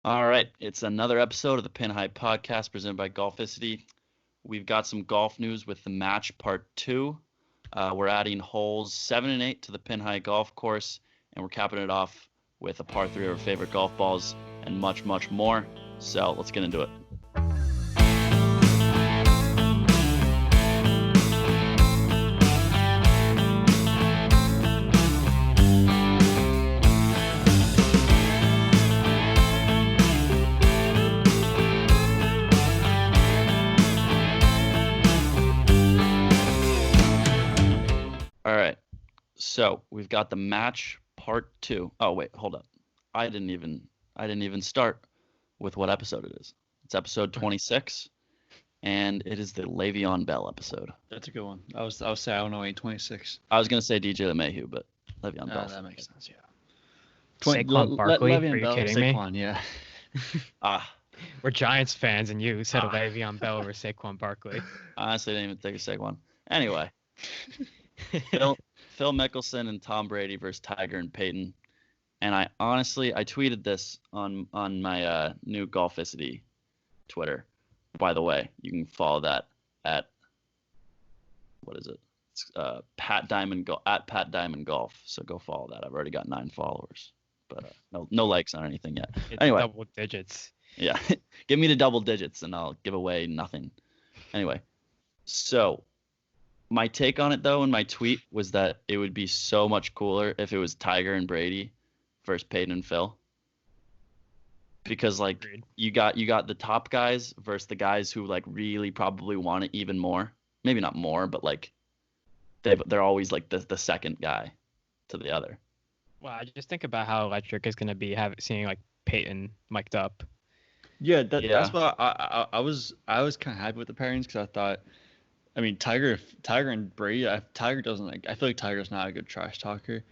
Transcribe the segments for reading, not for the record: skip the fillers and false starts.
All right, it's another episode of the Pin High Podcast presented by Golficity. We've got some golf news with the match part 2. We're adding holes 7 and 8 to the Pin High golf course, and we're capping it off with a par 3 of our favorite golf balls and much, much more. So let's get into it. All right, so we've got the match part 2. Oh wait, hold up. I didn't even start with what episode it is. It's episode 26, and it is the Le'Veon Bell episode. That's a good one. I was say I don't know 826. I was gonna say DJ LeMahieu, but Le'Veon Bell. That makes sense. Yeah. Saquon Barkley? Are you kidding me? Saquon, yeah. We're Giants fans, and you said Le'Veon Bell over Saquon Barkley. I honestly didn't even think of Saquon. Anyway, Phil Mickelson and Tom Brady versus Tiger and Peyton. And I tweeted this on my new Golficity Twitter. By the way, you can follow that at what is it? It's, Pat Diamond Golf. So go follow that. I've already got 9 followers, but no likes on anything yet. It's anyway, double digits. Yeah, give me the double digits and I'll give away nothing. Anyway, so my take on it though in my tweet was that it would be so much cooler if it was Tiger and Brady versus Peyton and Phil. Because like Agreed. you got the top guys versus the guys who like really probably want it even more. Maybe not more, but like they're always like the second guy to the other. Well, I just think about how electric is going to be seeing like Peyton mic'd up. Yeah, that's what I was kind of happy with the pairings because I thought, I mean, Tiger and Brady. Tiger doesn't like. I feel like Tiger's not a good trash talker.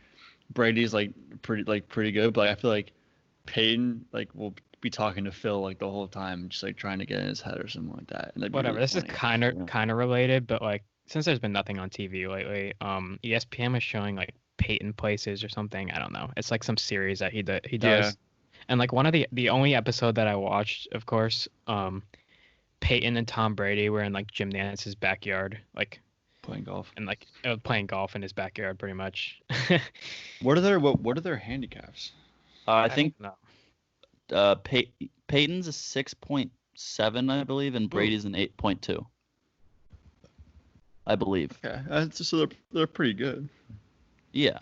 Brady's like pretty good, but I feel like Peyton like will be talking to Phil like the whole time, just like trying to get in his head or something like that. And Whatever. Really This funny. is kind of related, but like since there's been nothing on TV lately, ESPN was showing like Peyton places or something. I don't know. It's like some series that he does. Yeah. And like one of the only episode that I watched, of course, Peyton and Tom Brady were in like Jim Nance's backyard, like Playing golf. and like playing golf in his backyard, pretty much. What are their handicaps? I think no. Peyton's a 6.7, I believe, and Brady's an 8.2. I believe. Okay, so they're pretty good. Yeah.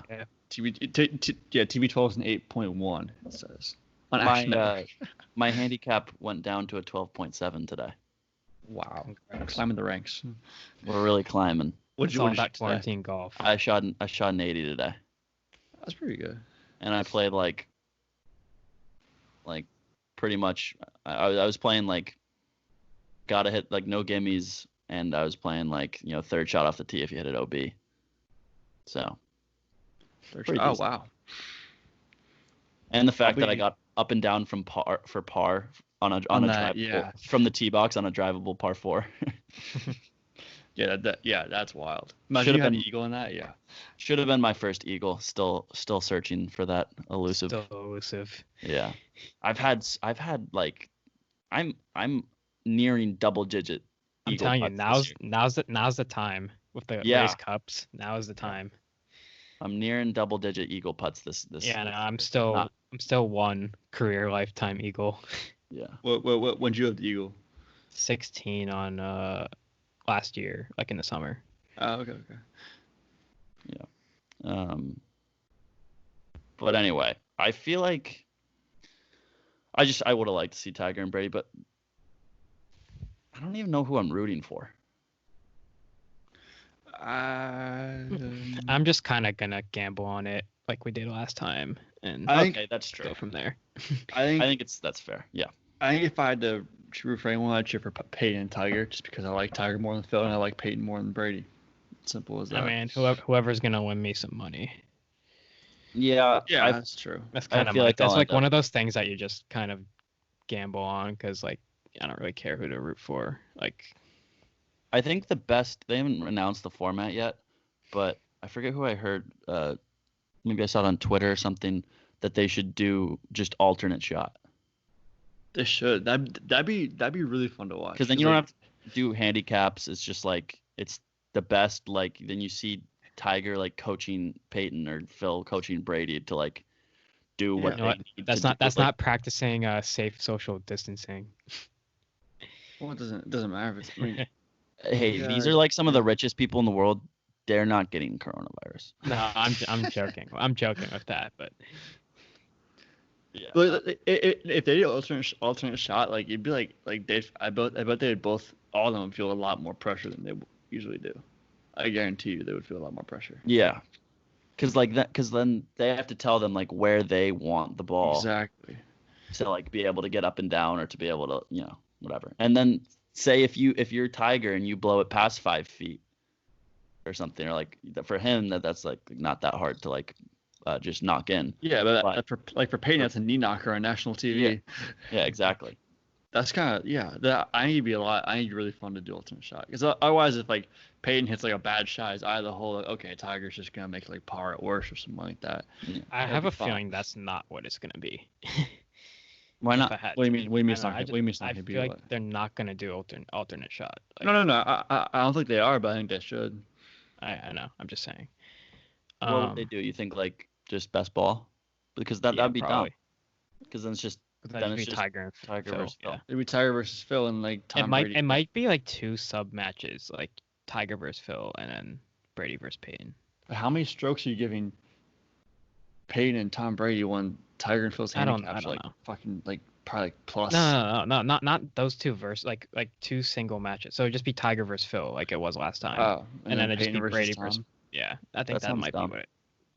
TB12 is an 8.1. It says on Action Network. My handicap went down to a 12.7 today. Wow, Congrats. climbing the ranks. We're really climbing. What'd It's you all want about to quarantine golf. I shot an 80 today, That's pretty good. and I played like pretty much. I was playing like gotta hit like no gimmies, and I was playing like third shot off the tee if you hit it OB. So. Pretty Oh decent. wow. And the fact that I Probably- got up and down from par on a On that, drivable, yeah. from the tee box on a drivable par 4. Yeah, that's wild. Imagine Should've you had been- an eagle in that. Yeah. Should have been my first eagle. Still searching for that elusive. Still elusive. Yeah, I've had like I'm nearing double digit. I'm eagle telling you, putts this year. now's the time with the Yeah. race cups. Now is the time. I'm nearing double digit eagle putts this. Yeah, no, I'm not- still one career lifetime eagle. Yeah. When did you have the eagle? 16 on last year, like in the summer. Oh, okay. But anyway, I feel like I would have liked to see Tiger and Brady, but I don't even know who I'm rooting for. I'm just kind of gonna gamble on it like we did last time and I think- Okay, that's true. go from there. I I think think that's fair. Yeah. I think if I had to root for anyone, I'd cheer for Peyton and Tiger, just because I like Tiger more than Phil and I like Peyton more than Brady. Simple as that. I mean, whoever's gonna win me some money. Yeah. yeah, that's true. That's I kind of feel like that's I'll like end one up- of those things that you just kind of gamble on because like I don't really care who to root for. Like I think the best. They haven't announced the format yet, but I forget who I heard. Maybe I saw it on Twitter or something that they should do just alternate shot. They should. That'd be really fun to watch. Because then you don't have to do handicaps. It's just like it's the best. Like then you see Tiger like coaching Peyton or Phil coaching Brady to like do what they need that's to not do. That's not practicing safe social distancing. Well, it doesn't matter if it's. I mean, hey, these are like some of the richest people in the world. They're not getting coronavirus. No, I'm joking. I'm joking with that, but yeah. But if they do alternate shot, like it'd be like I bet they'd both all of them would feel a lot more pressure than they usually do. I guarantee you they would feel a lot more pressure. Yeah. Because then they have to tell them like where they want the ball. Exactly. To like be able to get up and down or to be able to whatever. And then say if you're Tiger and you blow it past 5 feet or something, or like for him that's like not that hard to like just knock in. Yeah, but for Peyton, that's a knee knocker on national TV. Yeah, exactly. That's kind of That I need really fun to do alternate shot because otherwise, if like Peyton hits like a bad shot, it's either the whole like, okay, Tiger's just gonna make like par at worst or something like that. Yeah. I have a feeling that's not what it's gonna be. Why not? What do you mean? What do you mean it's not? I feel like they're not gonna do alternate shot. Like, No. I don't think they are, but I think they should. I know. I'm just saying. What would they do? You think like just best ball? Because that'd be dumb. Because then it's just Tiger and Tiger Phil. versus Phil. Yeah. It'd be Tiger versus Phil and like Tom Brady. It might be like 2 sub matches, like Tiger versus Phil and then Brady versus Peyton. But how many strokes are you giving Peyton and Tom Brady when Tiger and Phil's handicaps I don't like know. fucking like probably like plus? No, not those 2 versus like 2 single matches. So it'd just be Tiger versus Phil like it was last time. Oh, and then it'd just be Peyton Brady Tom. versus. Yeah, I think that sounds might dumb. be what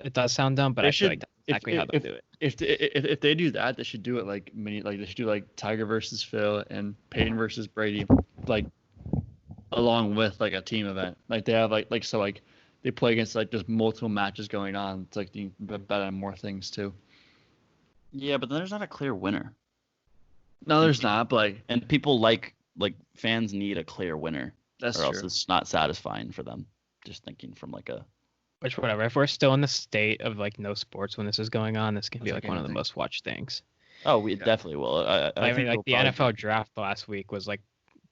it does sound dumb, but I feel like that's exactly how they do it. If they do that, they should do it like they should do like Tiger versus Phil and Peyton versus Brady, like along with like a team event. Like they have like they play against like just multiple matches going on. It's like you can bet on more things too. Yeah, but then there's not a clear winner. No, there's not. But and people like fans need a clear winner. That's or true. else it's not satisfying for them. Just thinking from like a. Which whatever. If we're still in the state of like no sports when this is going on, this can be That's like like one of the anything. most watched things. Oh, we definitely will. I mean, think like the NFL draft last week was like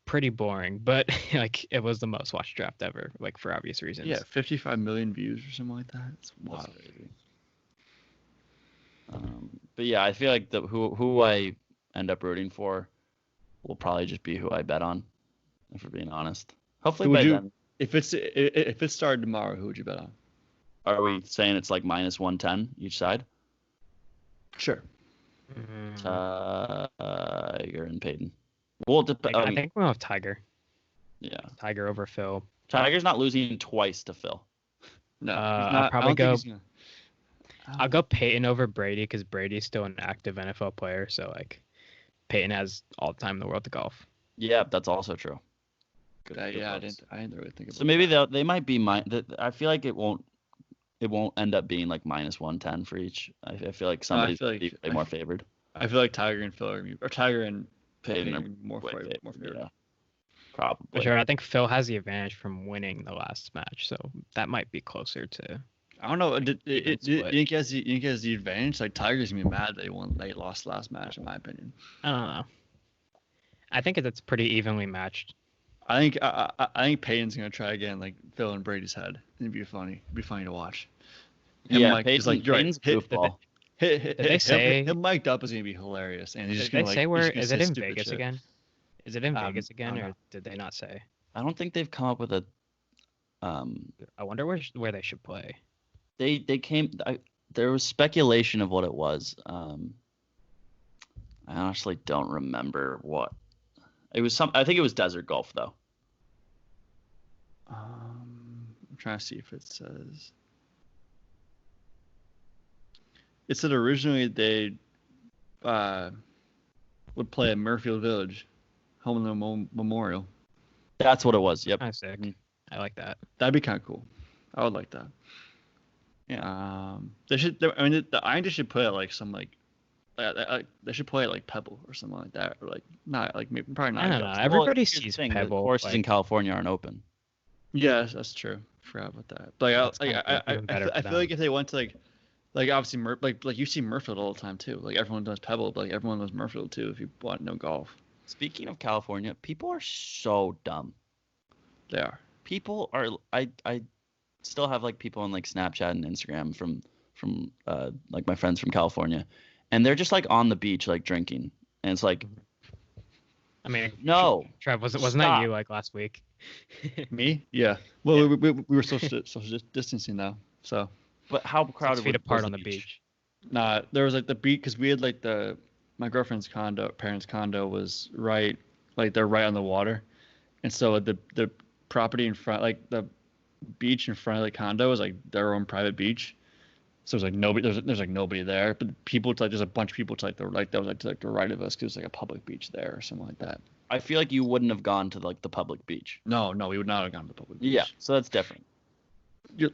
pretty boring, but like it was the most watched draft ever, like for obvious reasons. Yeah, 55 million views or something like that. It's wild. That's crazy. But yeah, I feel like who I end up rooting for will probably just be who I bet on, if we're being honest. Hopefully by then. If it started tomorrow, who would you bet on? Are we saying it's like minus 110 each side? Sure. Tiger and Peyton. Well, I think we'll have Tiger. Yeah. Tiger over Phil. Tiger's not losing twice to Phil. No, I'll probably go. I'll go Peyton over Brady because Brady's still an active NFL player. So like, Peyton has all the time in the world to golf. Yeah, that's also true. I didn't really think about. So maybe they might be I feel like it won't end up being like minus 110 for each. I feel like somebody's more favored. I feel like Tiger and Phil or Tiger and Peyton are more favored. Yeah, probably. For sure, I think Phil has the advantage from winning the last match, so that might be closer to. I don't know. You think he has the advantage? Like Tiger's gonna be mad that they lost the last match, in my opinion. I don't know. I think it's pretty evenly matched. I think Peyton's gonna try again, like Phil and Brady's had. It'd be funny. It'd be funny to watch. Peyton's goofball. Did they say him mic'd up is gonna be hilarious, and he's just did gonna they say where is it in stupid Vegas shit. again? Is it in Vegas again, I don't or know. did they not say? I don't think they've come up with a. I wonder where they should play. They came. There was speculation of what it was. I honestly don't remember what. It was I think it was Desert Golf though. I'm trying to see if it says. It said originally they would play at Murfield Village, home of the Memorial. That's what it was. Yep. That's sick. Mhm. I like that. That'd be kind of cool. I would like that. Yeah. They should. I mean, the Islanders should play at like some like. They should play at like Pebble or something like that, or like not like maybe probably not. I don't know. Everybody sees Pebble. The courses in California aren't open. Yes, that's true. Forgot about that. But Even better I for feel like if they went to like Like obviously, like you see Murfield all the time too. Like everyone does Pebble, but like everyone does Murfield too. If you want to know golf, Speaking of California, people are so dumb. they are. People are. I still have like people on like Snapchat and Instagram from like my friends from California, and they're just like on the beach like drinking, and it's like, I mean, no, Trev, wasn't that stop. you like last week? Me? Yeah. Well, we were social distancing though, so. But how crowded 6 feet was apart the on the beach. Nah, there was like the beach because we had like my girlfriend's parents' condo was right, like they're right on the water, and so the property in front, like the beach in front of the condo is like their own private beach. So there's like nobody, there's like nobody there, but people to like there's a bunch of people to like that was like to like the right of us because it's like a public beach there or something like that. I feel like you wouldn't have gone to like the public beach. No, we would not have gone to the public beach. Yeah, so that's different.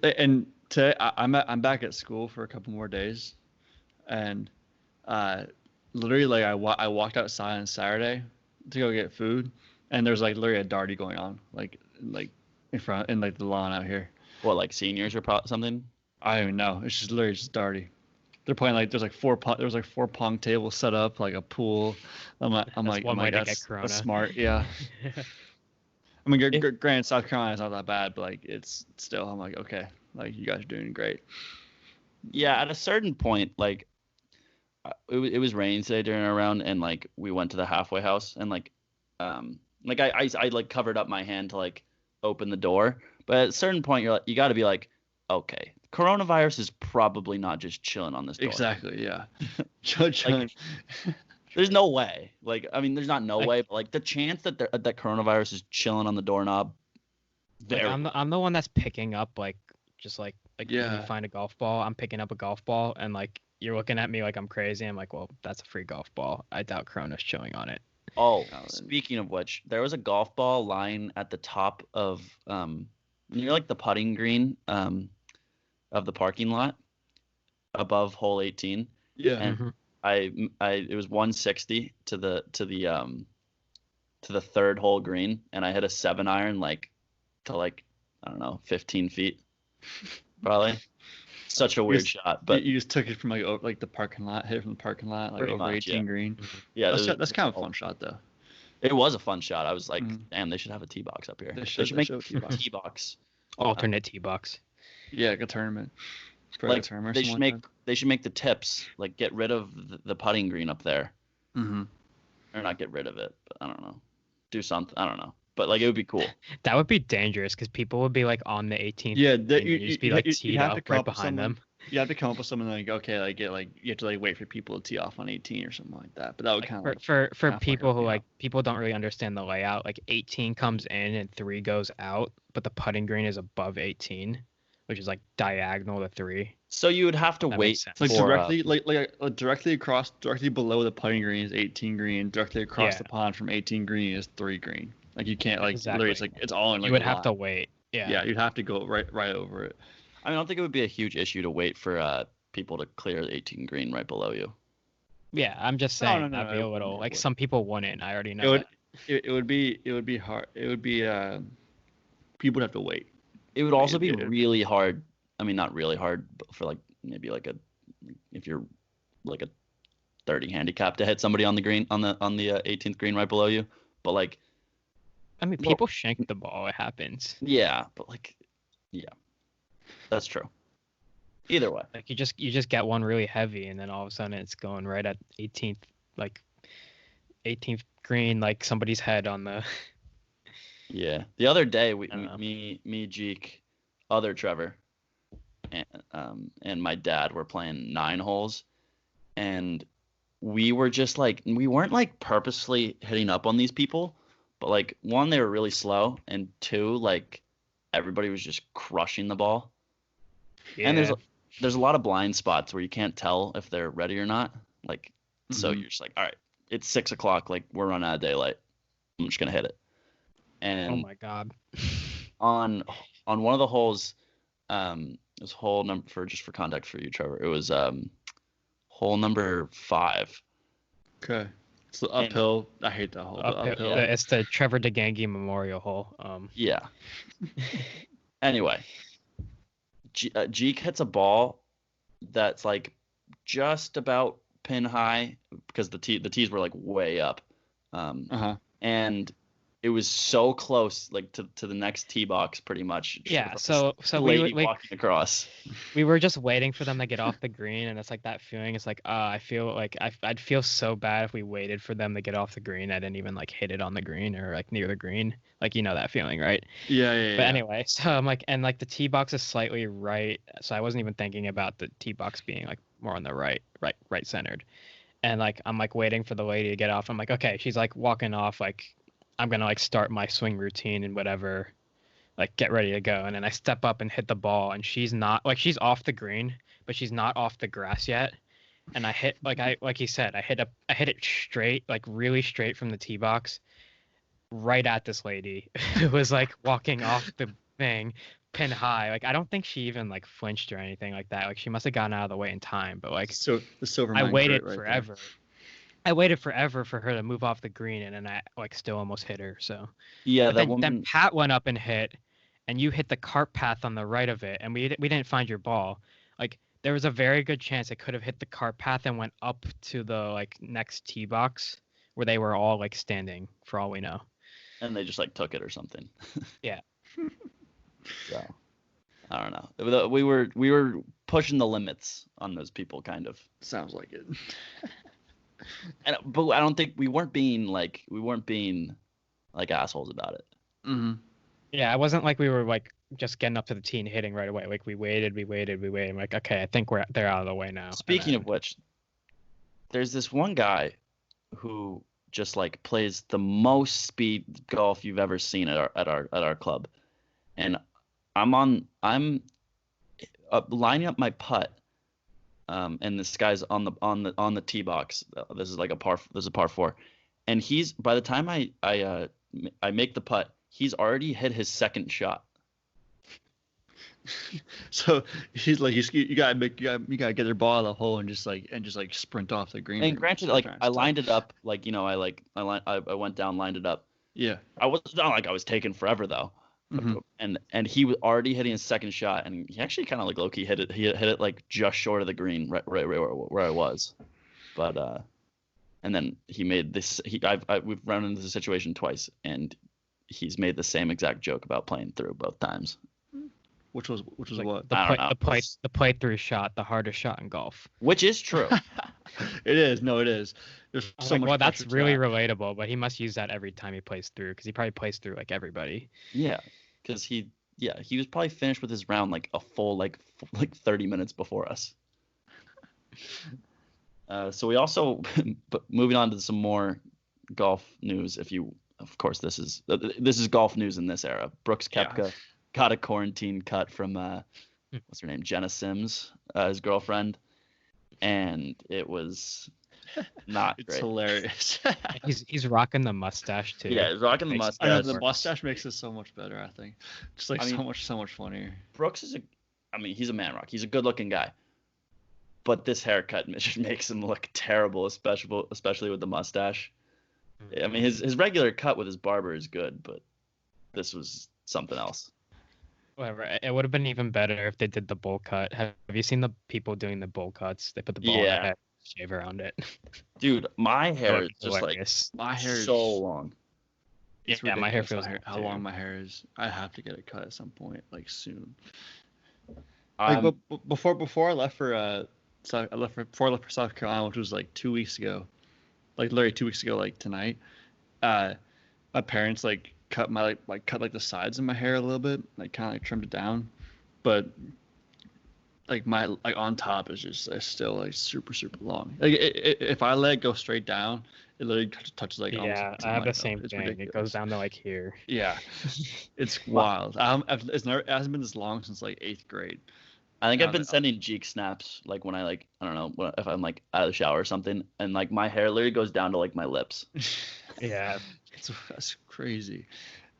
And today I'm back at school for a couple more days, and literally like I walked outside on Saturday to go get food, and there's like literally a darty going on like in front in like the lawn out here. What, like seniors or something? I don't even know. It's just literally just darty. They're playing like there's like four pong tables set up, like a pool. I'm like that's smart. Yeah. I mean, granted, South Carolina's not that bad, but like it's still. I'm like, okay, like you guys are doing great. Yeah, at a certain point, like it was raining today during our round, and like we went to the halfway house, and like I like covered up my hand to like open the door, but at a certain point you got to be like, okay, coronavirus is probably not just chilling on this door. Exactly. Yeah. Like, there's no way. Like, I mean, there's not no way, but like the chance that that coronavirus is chilling on the doorknob. Like, I'm the one that's picking up like just like yeah. when you find a golf ball, I'm picking up a golf ball, and like you're looking at me like I'm crazy. I'm like, well, that's a free golf ball. I doubt Corona's chilling on it. Oh, speaking of which, there was a golf ball lying at the top of near like the putting green of the parking lot above hole 18. Yeah. And it was 160 to the third hole green, and I hit a 7-iron like to like I don't know 15 feet probably. Such a weird shot, but you just took it from like the parking lot, hit it from the parking lot, like over 18 green. Yeah, that's kind of a fun shot though. It was a fun shot. I was like, damn, they should have a tee box up here. They should make a tee box. Alternate tee box. Yeah, like a tournament. Like they should make the tips like get rid of the putting green up there. Mm-hmm. Or not get rid of it, but I don't know. Do something. I don't know. But like it would be cool. That would be dangerous because people would be like on the 18th. Yeah, you'd just be like teed up right behind them. You have to come up with something like okay, you have to like wait for people to tee off on 18 or something like that. But that would kind of for people who like people don't really understand the layout. Like 18 comes in and 3 goes out, but the putting green is above 18, which is like diagonal to 3. So you would have to wait. Like directly below the putting green is 18 green. Directly across the pond from 18 green is 3 green. Like you can't like literally it's all in like you would have to wait. Yeah, you'd have to go right over it. I mean, I don't think it would be a huge issue to wait for people to clear the 18 green right below you. Yeah, I'm just saying that'd be a little like some people wouldn't. I already know that. It would be hard. It would be people would have to wait. It would also be really hard. I mean, not really hard, but for like maybe like if you're like a 30 handicap to hit somebody on the green on the 18th green right below you. But like, I mean, people shank the ball. It happens. Yeah, but like, yeah, that's true. Either way, like you just get one really heavy, and then all of a sudden it's going right at 18th green, like somebody's head on the. Yeah, the other day me, Jeek, other Trevor, and my dad were playing 9 holes, and we were just like we weren't like purposely hitting up on these people. But like 1, they were really slow, and 2, like everybody was just crushing the ball. Yeah. And there's a lot of blind spots where you can't tell if they're ready or not. Like, so you're just like, all right, it's 6 o'clock, like we're running out of daylight. I'm just gonna hit it. And oh my god. on one of the holes, it was hole number for context for you, Trevor. It was hole number 5. Okay. So uphill, I hate that hole. Uphill. Yeah. It's the Trevor DeGangi Memorial hole. Yeah. Anyway, Jeek hits a ball that's like just about pin high because the tees were like way up, and it was so close, like to the next tee box, pretty much. Yeah. So lady walking across. We were just waiting for them to get off the green, and it's like that feeling. It's like, I feel like I'd feel so bad if we waited for them to get off the green. I didn't even like hit it on the green or like near the green. Like, you know that feeling, right? Yeah. But anyway, so I'm like, and like the tee box is slightly right, so I wasn't even thinking about the tee box being like more on the right centered. And like I'm like waiting for the lady to get off. I'm like, okay, she's like walking off, like I'm gonna like start my swing routine and whatever, like get ready to go. And then I step up and hit the ball, and she's not like, she's off the green, but she's not off the grass yet. And I hit like he said, I hit it straight, like really straight from the tee box, right at this lady who was like walking off the thing, pin high. Like I don't think she even like flinched or anything like that. Like she must have gotten out of the way in time. But like, so the silver. I waited forever. I waited forever for her to move off the green, and then I like still almost hit her. So yeah, then Pat went up and hit, and you hit the cart path on the right of it, and we didn't find your ball. Like there was a very good chance it could have hit the cart path and went up to the like next tee box where they were all like standing, for all we know. And they just like took it or something. Yeah. So I don't know. We were pushing the limits on those people, kind of. Sounds like it. But I don't think we weren't being like assholes about it. Mm-hmm. Yeah, it wasn't like we were like just getting up to the tee and hitting right away. Like we waited. I'm like, okay, I think they're out of the way now. Speaking of which, there's this one guy who just like plays the most speed golf you've ever seen at our club, and I'm lining up my putt, and this guy's on the tee box. This is a par 4, and he's, by the time I make the putt, he's already hit his second shot. So he's like, you gotta get their ball out of the hole and just like sprint off the green. And granted, like I lined it up, like, you know, I went down, lined it up. Yeah. I was not like I was taking forever though. Mm-hmm. And he was already hitting his second shot, and he actually kind of like low-key hit it. He hit it like just short of the green, right where I was. But and then he made this. We've run into the situation twice, and he's made the same exact joke about playing through both times. Which was like what? The play through shot, the hardest shot in golf. Which is true. It is. No, it is. There's so much. Well, that's really relatable, but he must use that every time he plays through, because he probably plays through like everybody. Yeah, because he was probably finished with his round like a full like 30 minutes before us. So we also, but moving on to some more golf news. Of course, this is golf news in this era. Brooks Koepka got a quarantine cut from what's her name, Jenna Sims, his girlfriend, and it was not it's great. Hilarious. he's rocking the mustache too. Yeah, he's rocking the mustache. I know, the mustache makes it so much better, I think. Just like so much funnier. Brooks is he's a man rock. He's a good looking guy. But this haircut just makes him look terrible, especially with the mustache. I mean, his regular cut with his barber is good, but this was something else. Whatever. It would have been even better if they did the bowl cut. Have you seen the people doing the bowl cuts? They put the ball in their head, shave around it. Dude, my hair is just hilarious. Like my hair is so long. Yeah, my hair feels how long my hair is. I have to get it cut at some point, like soon. But before I left for South Carolina, which was like 2 weeks ago, like literally 2 weeks ago, like tonight, my parents like cut the sides of my hair a little bit, like kind of like trimmed it down, but like my like on top is still like super long. Like if I let it go straight down, it literally touches like almost. I have the same thing. Ridiculous. It goes down to like here. Yeah, it's wild. It hasn't been this long since like 8th grade. I think I've been sending Jeek snaps like when I don't know, if I'm like out of the shower or something, and like my hair literally goes down to like my lips. Yeah, that's crazy.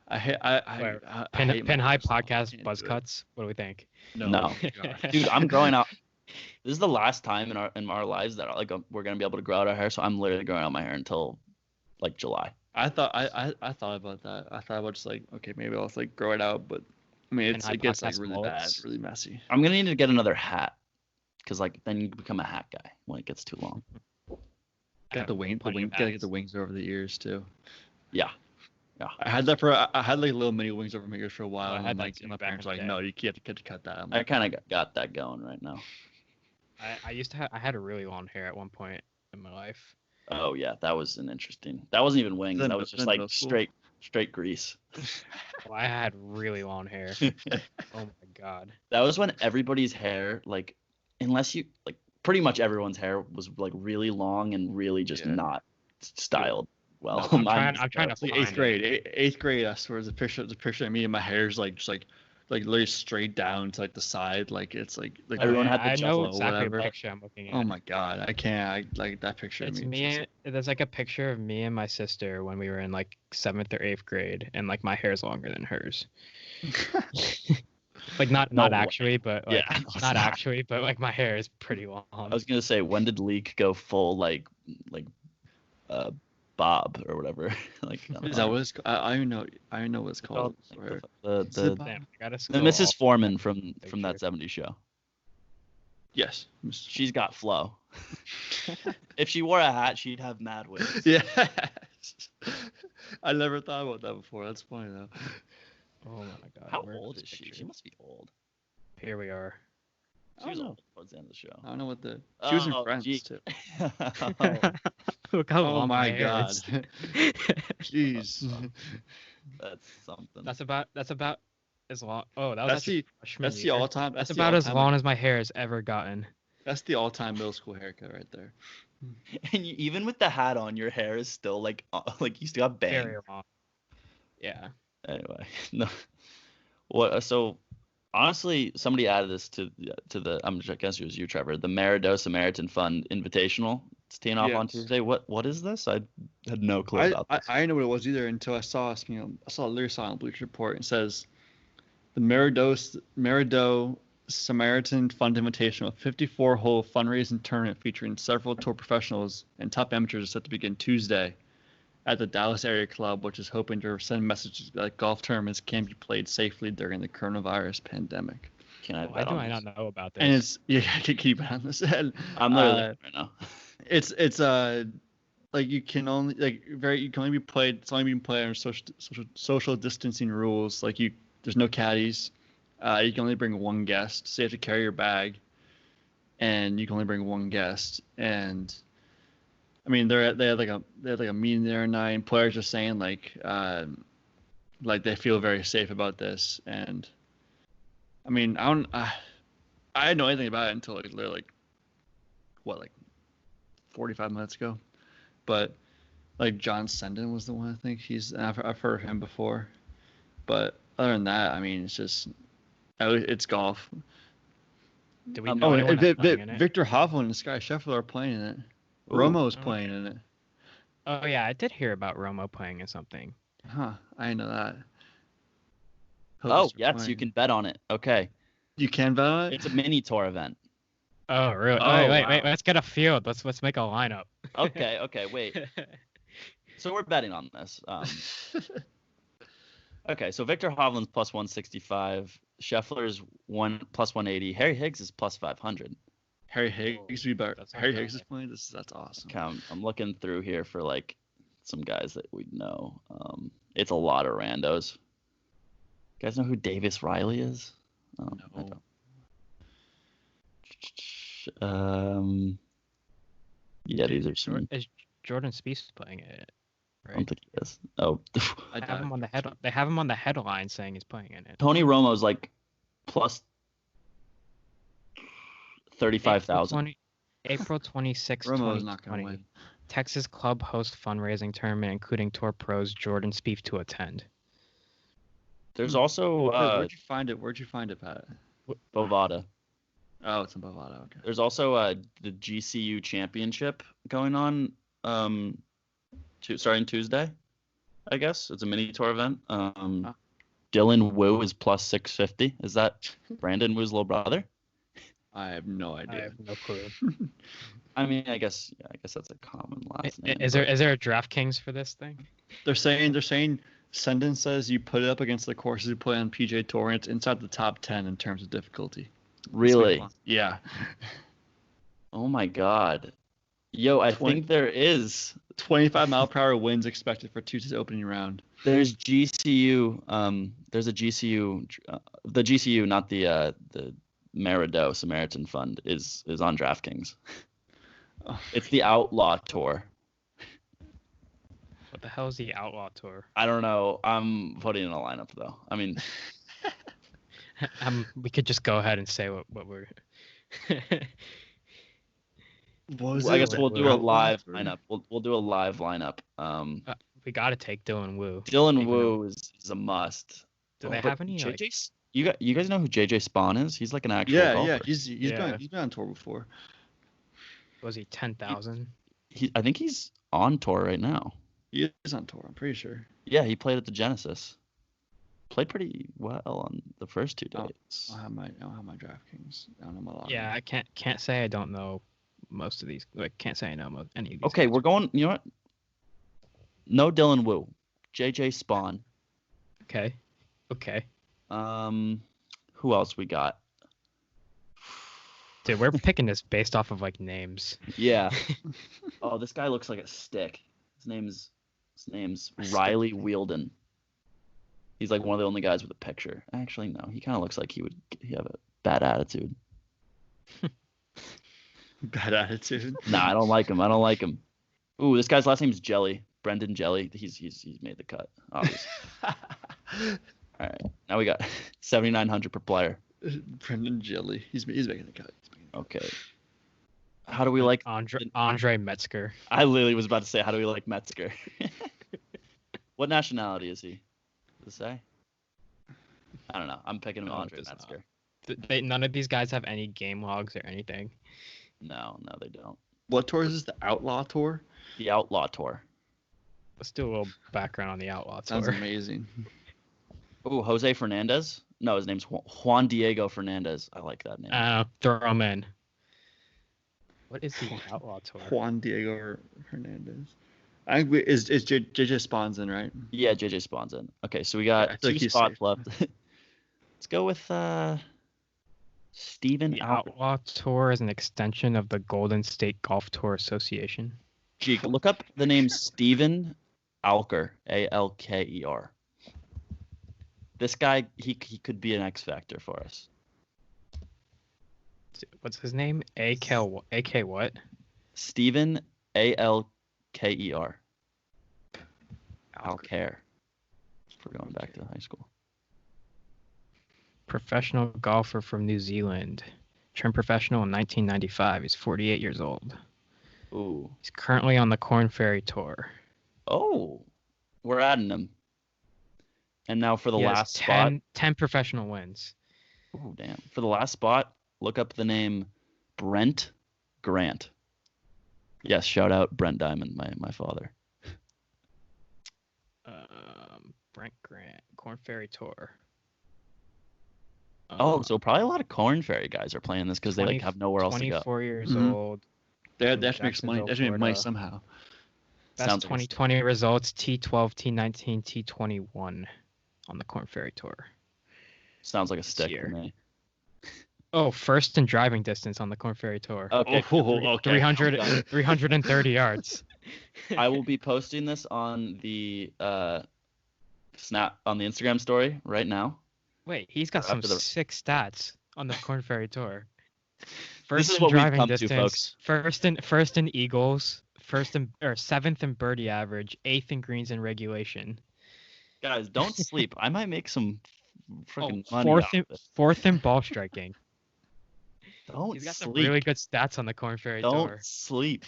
I Pin High podcast buzz cuts. What do we think? No. Dude, I'm growing out. This is the last time in our lives that like we're gonna be able to grow out our hair. So I'm literally growing out my hair until like July. I thought about that. I thought about just like, okay, maybe I'll like grow it out, but I mean it gets like really bad, really messy. I'm gonna need to get another hat because like then you become a hat guy when it gets too long. Got the wing. Gotta get the wings over the ears too. Yeah. I had like little mini wings over my ears for a while, and my parents were like, no, you have to cut that. I kind of got that going right now. I had a really long hair at one point in my life. Oh yeah, that was an interesting. That wasn't even wings. That was just like straight grease. Well, I had really long hair. Oh my god. That was when everybody's hair, like, unless you like, pretty much everyone's hair was like really long and really just not styled well. I'm trying to like eighth grade. I swear, the picture of me and my hair's like just like literally straight down to like the side, like it's like everyone had the I know or exactly whatever. the picture I'm looking at. Oh my god, I can't. Like that picture. It's of me. There's like a picture of me and my sister when we were in like 7th or 8th grade, and like my hair's longer than hers. Like not actually, but like, not actually, but like my hair is pretty long. I was gonna say, when did Leek go full like Bob or whatever? Like, is that what it's called? I don't know what it's called. The Mrs. Foreman from that '70s show. Yes, she's got flow. If she wore a hat, she'd have mad wigs. Yeah. I never thought about that before. That's funny though. Oh my god. How old is she? She must be old. Here we are. She was old towards the end of the show. I don't know what she was in Friends too. Look how long. Oh my god. Jeez. That's something. That's about as long. Oh, that's the all-time. That's about as long as my hair has ever gotten. That's the all-time middle school haircut right there. And even with the hat on, your hair is still like you still got bangs. Very long. Yeah. Anyway, no. What? So honestly, somebody added this to the. I guess it was you, Trevor. The Merido Samaritan Fund Invitational. It's teeing off on Tuesday. What is this? I had no clue about this. I didn't know what it was either until I saw literally saw on the Bleacher Report. It says the Merido Samaritan Fund Invitational, a 54-hole fundraising tournament featuring several tour professionals and top amateurs, is set to begin Tuesday at the Dallas Area Club, which is hoping to send messages that golf tournaments can be played safely during the coronavirus pandemic. Why do I not know about this? And it's I can keep it on this head. I'm literally right now. It's like you can only be played. It's only being played under social distancing rules. Like there's no caddies. You can only bring one guest, so you have to carry your bag, and you can only bring one guest. And I mean, they had like a meeting there tonight, and players are saying like they feel very safe about this. And I mean, I didn't know anything about it until literally 45 minutes ago. But like John Senden was the one, I think I've heard of him before. But other than that, I mean, it's golf. Do we know Victor Hovland and Sky Scheffler are playing in it. Romo's playing in it. Oh yeah, I did hear about Romo playing in something. Huh, I didn't know that. Yes, you can bet on it. Okay. You can bet on it? It's a mini tour event. Oh really? Wait, let's get a field. Let's make a lineup. Okay, wait. So we're betting on this. Okay, so Victor Hovland's plus 165, Scheffler's plus 180, Harry Higgs is plus 500. Harry Higgs be better. Harry Higgs is playing. That's awesome. Okay, I'm looking through here for like some guys that we know. It's a lot of randos. You guys know who Davis Riley is? No. I don't. Yeah, these are some. Is Jordan Spieth playing it? Right? I don't think he is. Oh, I have him on the head. They have him on the headline saying he's playing in it. Tony Romo's like plus 35,000. April 26, Romo's not going to win. Texas Club hosts fundraising tournament, including tour pros Jordan Spieth to attend. There's also where'd you find it, Pat? Bovada. Oh, it's in Bovada. Okay. There's also the GCU Championship going on starting Tuesday, I guess. It's a mini tour event. Dylan Wu is plus 650. Is that Brandon Wu's little brother? I have no idea. I have no clue. I mean, I guess that's a common last name. Is there a DraftKings for this thing? They're saying Senden says you put it up against the courses you play on PGA Tour, and it's inside the top 10 in terms of difficulty. Really? Yeah. Oh my God. Yo, I 20 think there is. 25-mile-per-hour winds expected for Tuesday's opening round. There's GCU. There's a GCU. The GCU, not the Merido Samaritan Fund, is on DraftKings. Oh, It's the Outlaw Tour. What the hell is the Outlaw Tour? I don't know. I'm putting in a lineup though. I mean, We could just go ahead and say what we're. what was I it? guess we'll do a Outlaw live Tour? lineup. We'll do a live lineup. We got to take Dylan Wu. Dylan Even though- Wu is a must. Do they But have any? Like, JJ? You guys know who JJ Spawn is? He's like an actual Yeah, golfer. yeah. He's been on tour before. was he 10,000? I think he's on tour right now. He is on tour. I'm pretty sure. Yeah, he played at the Genesis. Played pretty well on the first 2 days. I don't have my DraftKings. I don't know my login. Yeah, I can't say I don't know most of these. Like, can't say I know any of these. Okay, guys. we're going. You know what? No Dylan Wu, JJ Spawn. Okay. Who else we got? Dude, we're picking this based off of like names. Yeah. Oh, this guy looks like a stick. His name's Riley Wielden. He's like one of the only guys with a picture. Actually, no. He kind of looks like he have a bad attitude. Bad attitude. Nah, I don't like him. Ooh, this guy's last name's Jelly. Brendan Jelly. He's made the cut, obviously. All right. Now we got 7,900 per player. Brendan Jelly. He's making the cut. Okay. How do we like Andre Metzger? I literally was about to say, how do we like Metzger? What nationality is he? Does it say? I don't know. I'm picking No, it Andre does not. Metzger. None of these guys have any game logs or anything. No, they don't. What tour is this? The Outlaw Tour? The Outlaw Tour. Let's do a little background on the Outlaw Sounds Tour. amazing. Ooh, Jose Fernandez? No, his name's Juan Diego Fernandez. I like that name. Throw him in. What is the Outlaw Tour? Juan Diego Hernandez. I think is JJ Spawn's in, right? Yeah, JJ Spawn's in. Okay, so we Yeah, I got feel 2 like he's spots safe. left. Let's go with Steven The Alker. Outlaw Tour is an extension of the Golden State Golf Tour Association. Geek, look up the name Steven Alker, Alker. This guy, he could be an X factor for us. What's his name? AK what? Steven Alker. Alker. We're going back to high school. Professional golfer from New Zealand. Turned professional in 1995. He's 48 years old. Ooh. He's currently on the Corn Ferry Tour. Oh, we're adding him. And now for the He has last spot. 10 professional wins. Oh, damn. For the last spot, look up the name Brent Grant. Yes, shout out Brent Diamond, my father. Brent Grant, Corn Ferry Tour. So probably a lot of Corn Ferry guys are playing this because they like have nowhere else to go. 24 years Mhm. old. They From have to make money. They have to make money Jacksonville, somehow. Best Sounds like a 2020 results: T12, T19, T21 on the Corn Ferry Tour. Sounds like a stick year. to me. Oh, first in driving distance on the Corn Ferry Tour. Okay. Okay. 330 yards. I will be posting this on the Snap on the Instagram story right now. Wait, he's got some After the- sick stats on the Corn Ferry Tour. This First is in what we've driving come to, distance, folks. first in eagles, seventh in birdie average, eighth in greens in regulation. Guys, don't sleep. I might make some freaking money. fourth off in this. fourth in ball striking. Don't He's got some sleep. really good stats on the Corn Ferry Don't Tour. sleep.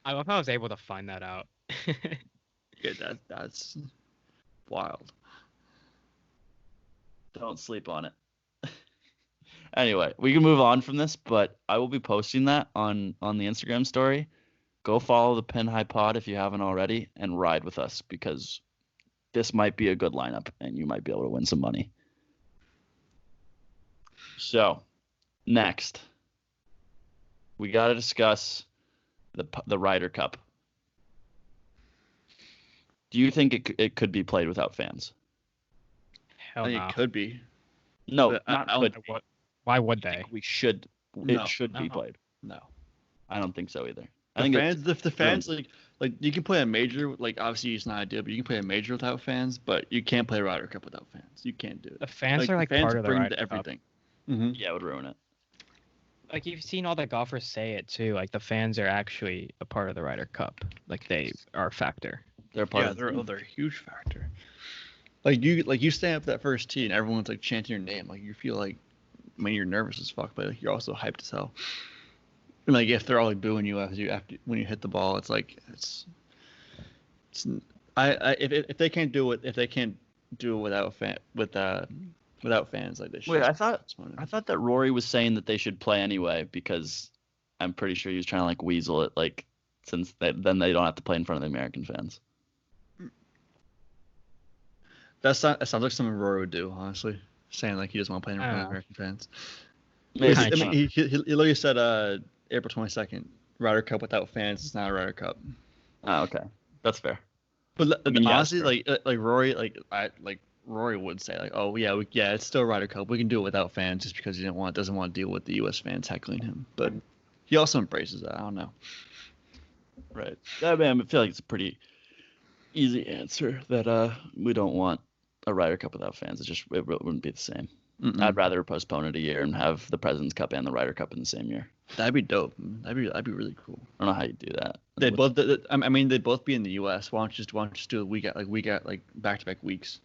I love how I was able to find that out. Yeah, that's wild. Don't sleep on it. Anyway, we can move on from this, but I will be posting that on the Instagram story. Go follow the Pin High Pod if you haven't already, and ride with us because this might be a good lineup, and you might be able to win some money. So, next, we got to discuss the Ryder Cup. Do you think it could be played without fans? Hell I think no. it could be. No, But not I could. don't- be. Why would they? We should. No, it should be played. No. I don't think so either. I The think fans, the fans like you can play a major, like obviously it's not ideal, but you can play a major without fans, but you can't play a Ryder Cup without fans. You can't do it. The fans are like fans part of the bring Ryder Cup. everything. Yeah, it would ruin it. Like you've seen all the golfers say it too. Like the fans are actually a part of the Ryder Cup. Like they are a factor. They're part Yeah, of they're a huge factor. Like you stand up that first tee and everyone's like chanting your name. Like you feel like, I mean, you're nervous as fuck, but like you're also hyped as hell. And like if they're all like booing you after when you hit the ball, it's like it's if they can't do it without fans, like they should. Wait, I thought that Rory was saying that they should play anyway because I'm pretty sure he was trying to like weasel it, like since then they don't have to play in front of the American fans. That sounds like something Rory would do, honestly. Saying like he doesn't want to play in front of American fans. Maybe. I mean, he literally said April 22nd, Ryder Cup without fans is not a Ryder Cup. Oh, okay, that's fair. But I mean, honestly, yeah, like Rory, Rory would say like, oh yeah, it's still a Ryder Cup. We can do it without fans just because he doesn't want to deal with the U.S. fans heckling him. But he also embraces that. I don't know. Right. I mean, I feel like it's a pretty easy answer that we don't want a Ryder Cup without fans. It wouldn't be the same. Mm-mm. I'd rather postpone it a year and have the President's Cup and the Ryder Cup in the same year. That'd be dope. That'd be really cool. I don't know how you do that. They'd both be in the U.S. Why don't you just do a week at back-to-back weeks?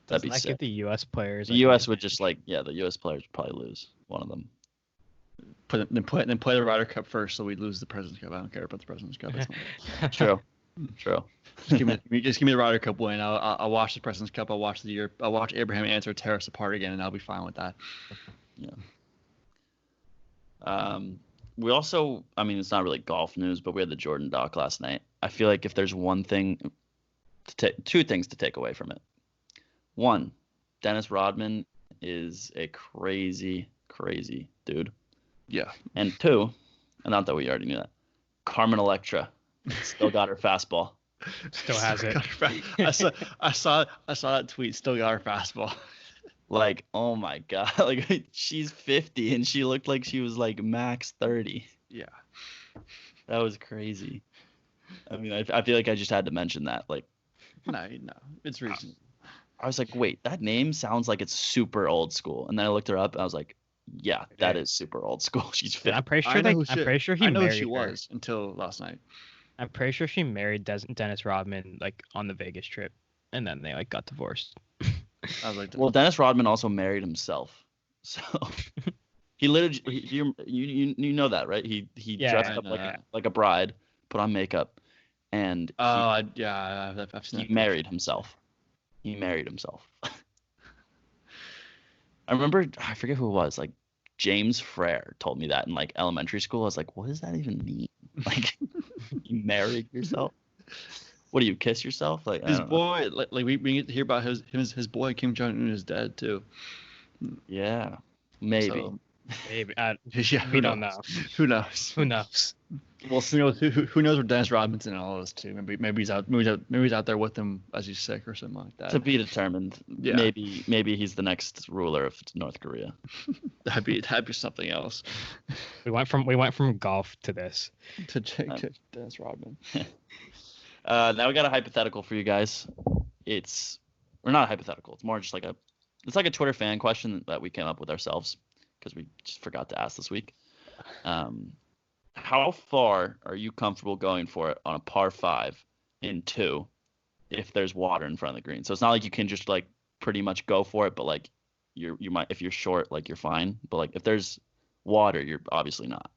That'd be Doesn't that sick. give the U.S. players? The U.S. would just the U.S. players would probably lose one of them. Then play the Ryder Cup first, so we lose the President's Cup. I don't care about the President's Cup. True. Just give me the Ryder Cup win. I'll watch the President's Cup. I'll watch Abraham Answer tear us apart again, and I'll be fine with that. Yeah. We also, I mean, it's not really golf news, but we had the Jordan doc last night. I feel like if there's one thing, two things to take away from it. One, Dennis Rodman is a crazy, crazy dude. Yeah. And two, and not that we already knew that, Carmen Electra still got her fastball. Still has it. I saw that tweet. Still got her fastball. Like, oh my God. Like, she's 50 and she looked like she was like max 30. Yeah. That was crazy. I mean, I feel like I just had to mention that. Like, no, it's recent. I was like, wait, that name sounds like it's super old school. And then I looked her up and I was like, yeah, that is super old school. She's 50. I'm pretty sure he I know married who she her. was until last night. I'm pretty sure she married Dennis Rodman like on the Vegas trip, and then they like got divorced. I was like, well, Dennis Rodman also married himself, so he literally you know that, right? He dressed up like a bride, put on makeup, and I've seen he married himself. He married himself. I remember, I forget who it was, like James Frere told me that in like elementary school. I was like, what does that even mean? Like, you married yourself? What do you kiss yourself? Like his boy, like we get to hear about his boy Kim Jong-un is dead too. Yeah, maybe. So, Maybe. We don't know. Who knows? Who knows? Well, who knows where Dennis Rodman's in all this too? Maybe he's out there with him as he's sick or something like that. To be determined. Yeah. Maybe he's the next ruler of North Korea. That'd be something else. We went from golf to this. to Dennis Rodman. Now we got a hypothetical for you guys. We're not hypothetical. It's more just like a Twitter fan question that we came up with ourselves because we just forgot to ask this week. How far are you comfortable going for it on a par 5 in 2 if there's water in front of the green? So it's not like you can just like pretty much go for it, but like you might, if you're short, like you're fine. But like if there's water, you're obviously not.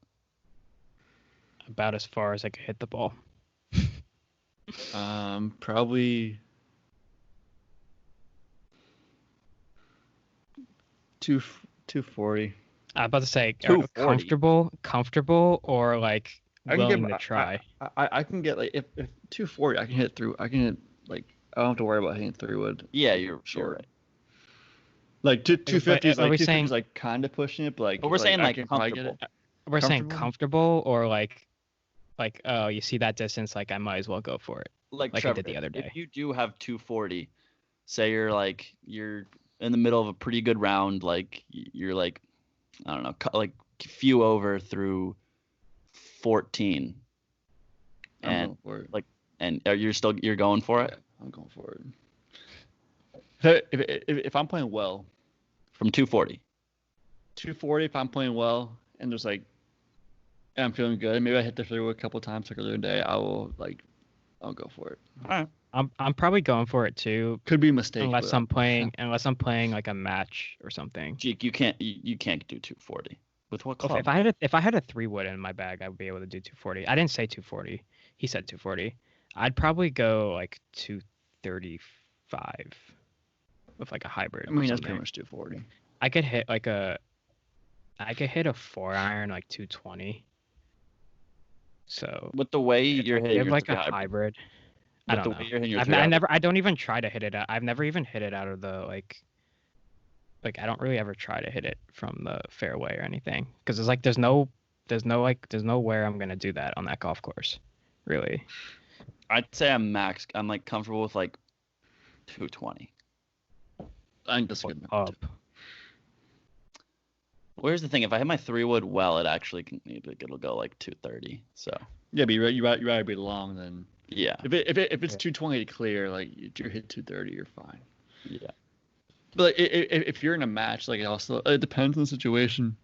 About as far as I could hit the ball. Probably 240. I'm about to say 240. comfortable, or like willing to try. I can get like if 240, I can hit through. I can hit like I don't have to worry about hitting 3-wood. Yeah, you're sure. Right. Like 250 is like 250 is like kind of pushing it, but like. But we're saying I like can probably get comfortable. it. We're saying comfortable, or like oh, you see that distance, like I might as well go for it. Like Trevor, I did the other day. If you do have 240, say you're in the middle of a pretty good round, like you're like I don't know, like few over through 14. I'm And going for it. like, and you're going for it? Yeah, I'm going for it. If I'm playing well, From 240. 240. If I'm playing well, and there's like, and I'm feeling good, maybe I hit the 3-wood a couple times like earlier today. I'll go for it. All right. I'm probably going for it too. Could be a mistake. Unless I'm playing like a match or something. Jake, you can't do 240. With what club? Okay, if I had a 3-wood in my bag, I would be able to do 240. I didn't say 240. He said 240. I'd probably go like 235 with like a hybrid. I mean, that's pretty much 240. I could hit a 4-iron like 220. So with the way you're hitting your like a hybrid. I don't know. I don't even try to hit it. I've never even hit it out of the like I don't really ever try to hit it from the fairway or anything because it's like there's no where I'm gonna do that on that golf course, really. I'd say I'm like comfortable with like 220. I think that's good. Up. Well, here's the thing: if I hit my 3-wood well, it'll go like 230. So yeah, but you rather be long than yeah. If it's 220 to clear, like if you hit 230, you're fine. Yeah. But like, if you're in a match, like it depends on the situation.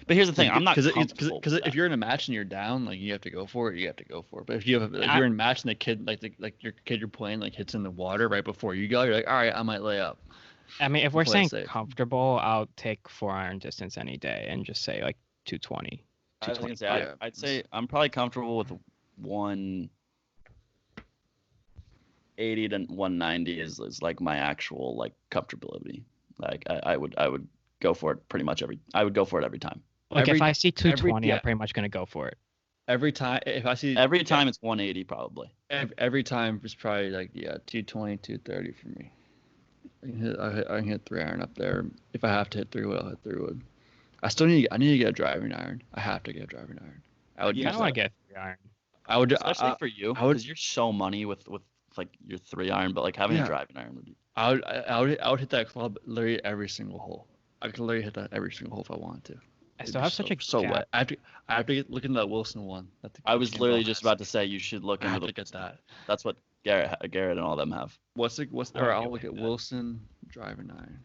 But here's the thing: I'm not because if you're in a match and you're down, like you have to go for it. You have to go for it. But if you're in a match and the kid like your kid you're playing like hits in the water right before you go, you're like, all right, I might lay up. I mean, if we're saying comfortable, I'll take 4-iron distance any day and just say like 220. I was gonna say I'd say I'm probably comfortable with 180 to 190 is like my actual like comfortability. Like I would go for it pretty much every time. Like if I see 220, I'm pretty much gonna go for it. Every time it's 180 probably. Every time it's probably like 220, 230 for me. I can hit 3-iron up there. If I have to hit 3-wood, I'll hit 3-wood. I need to get a driving iron. I have to get a driving iron. I want to get 3-iron. I would, especially for you, because you're so money with like your 3-iron, but like having a driving iron would be. I would hit that club literally every single hole. I could literally hit that every single hole if I wanted to. I still have such a so wet. I have to look into that Wilson one. I was literally just about to say you should look into that. That's what Garrett and all them have. I'll look at Wilson driving iron.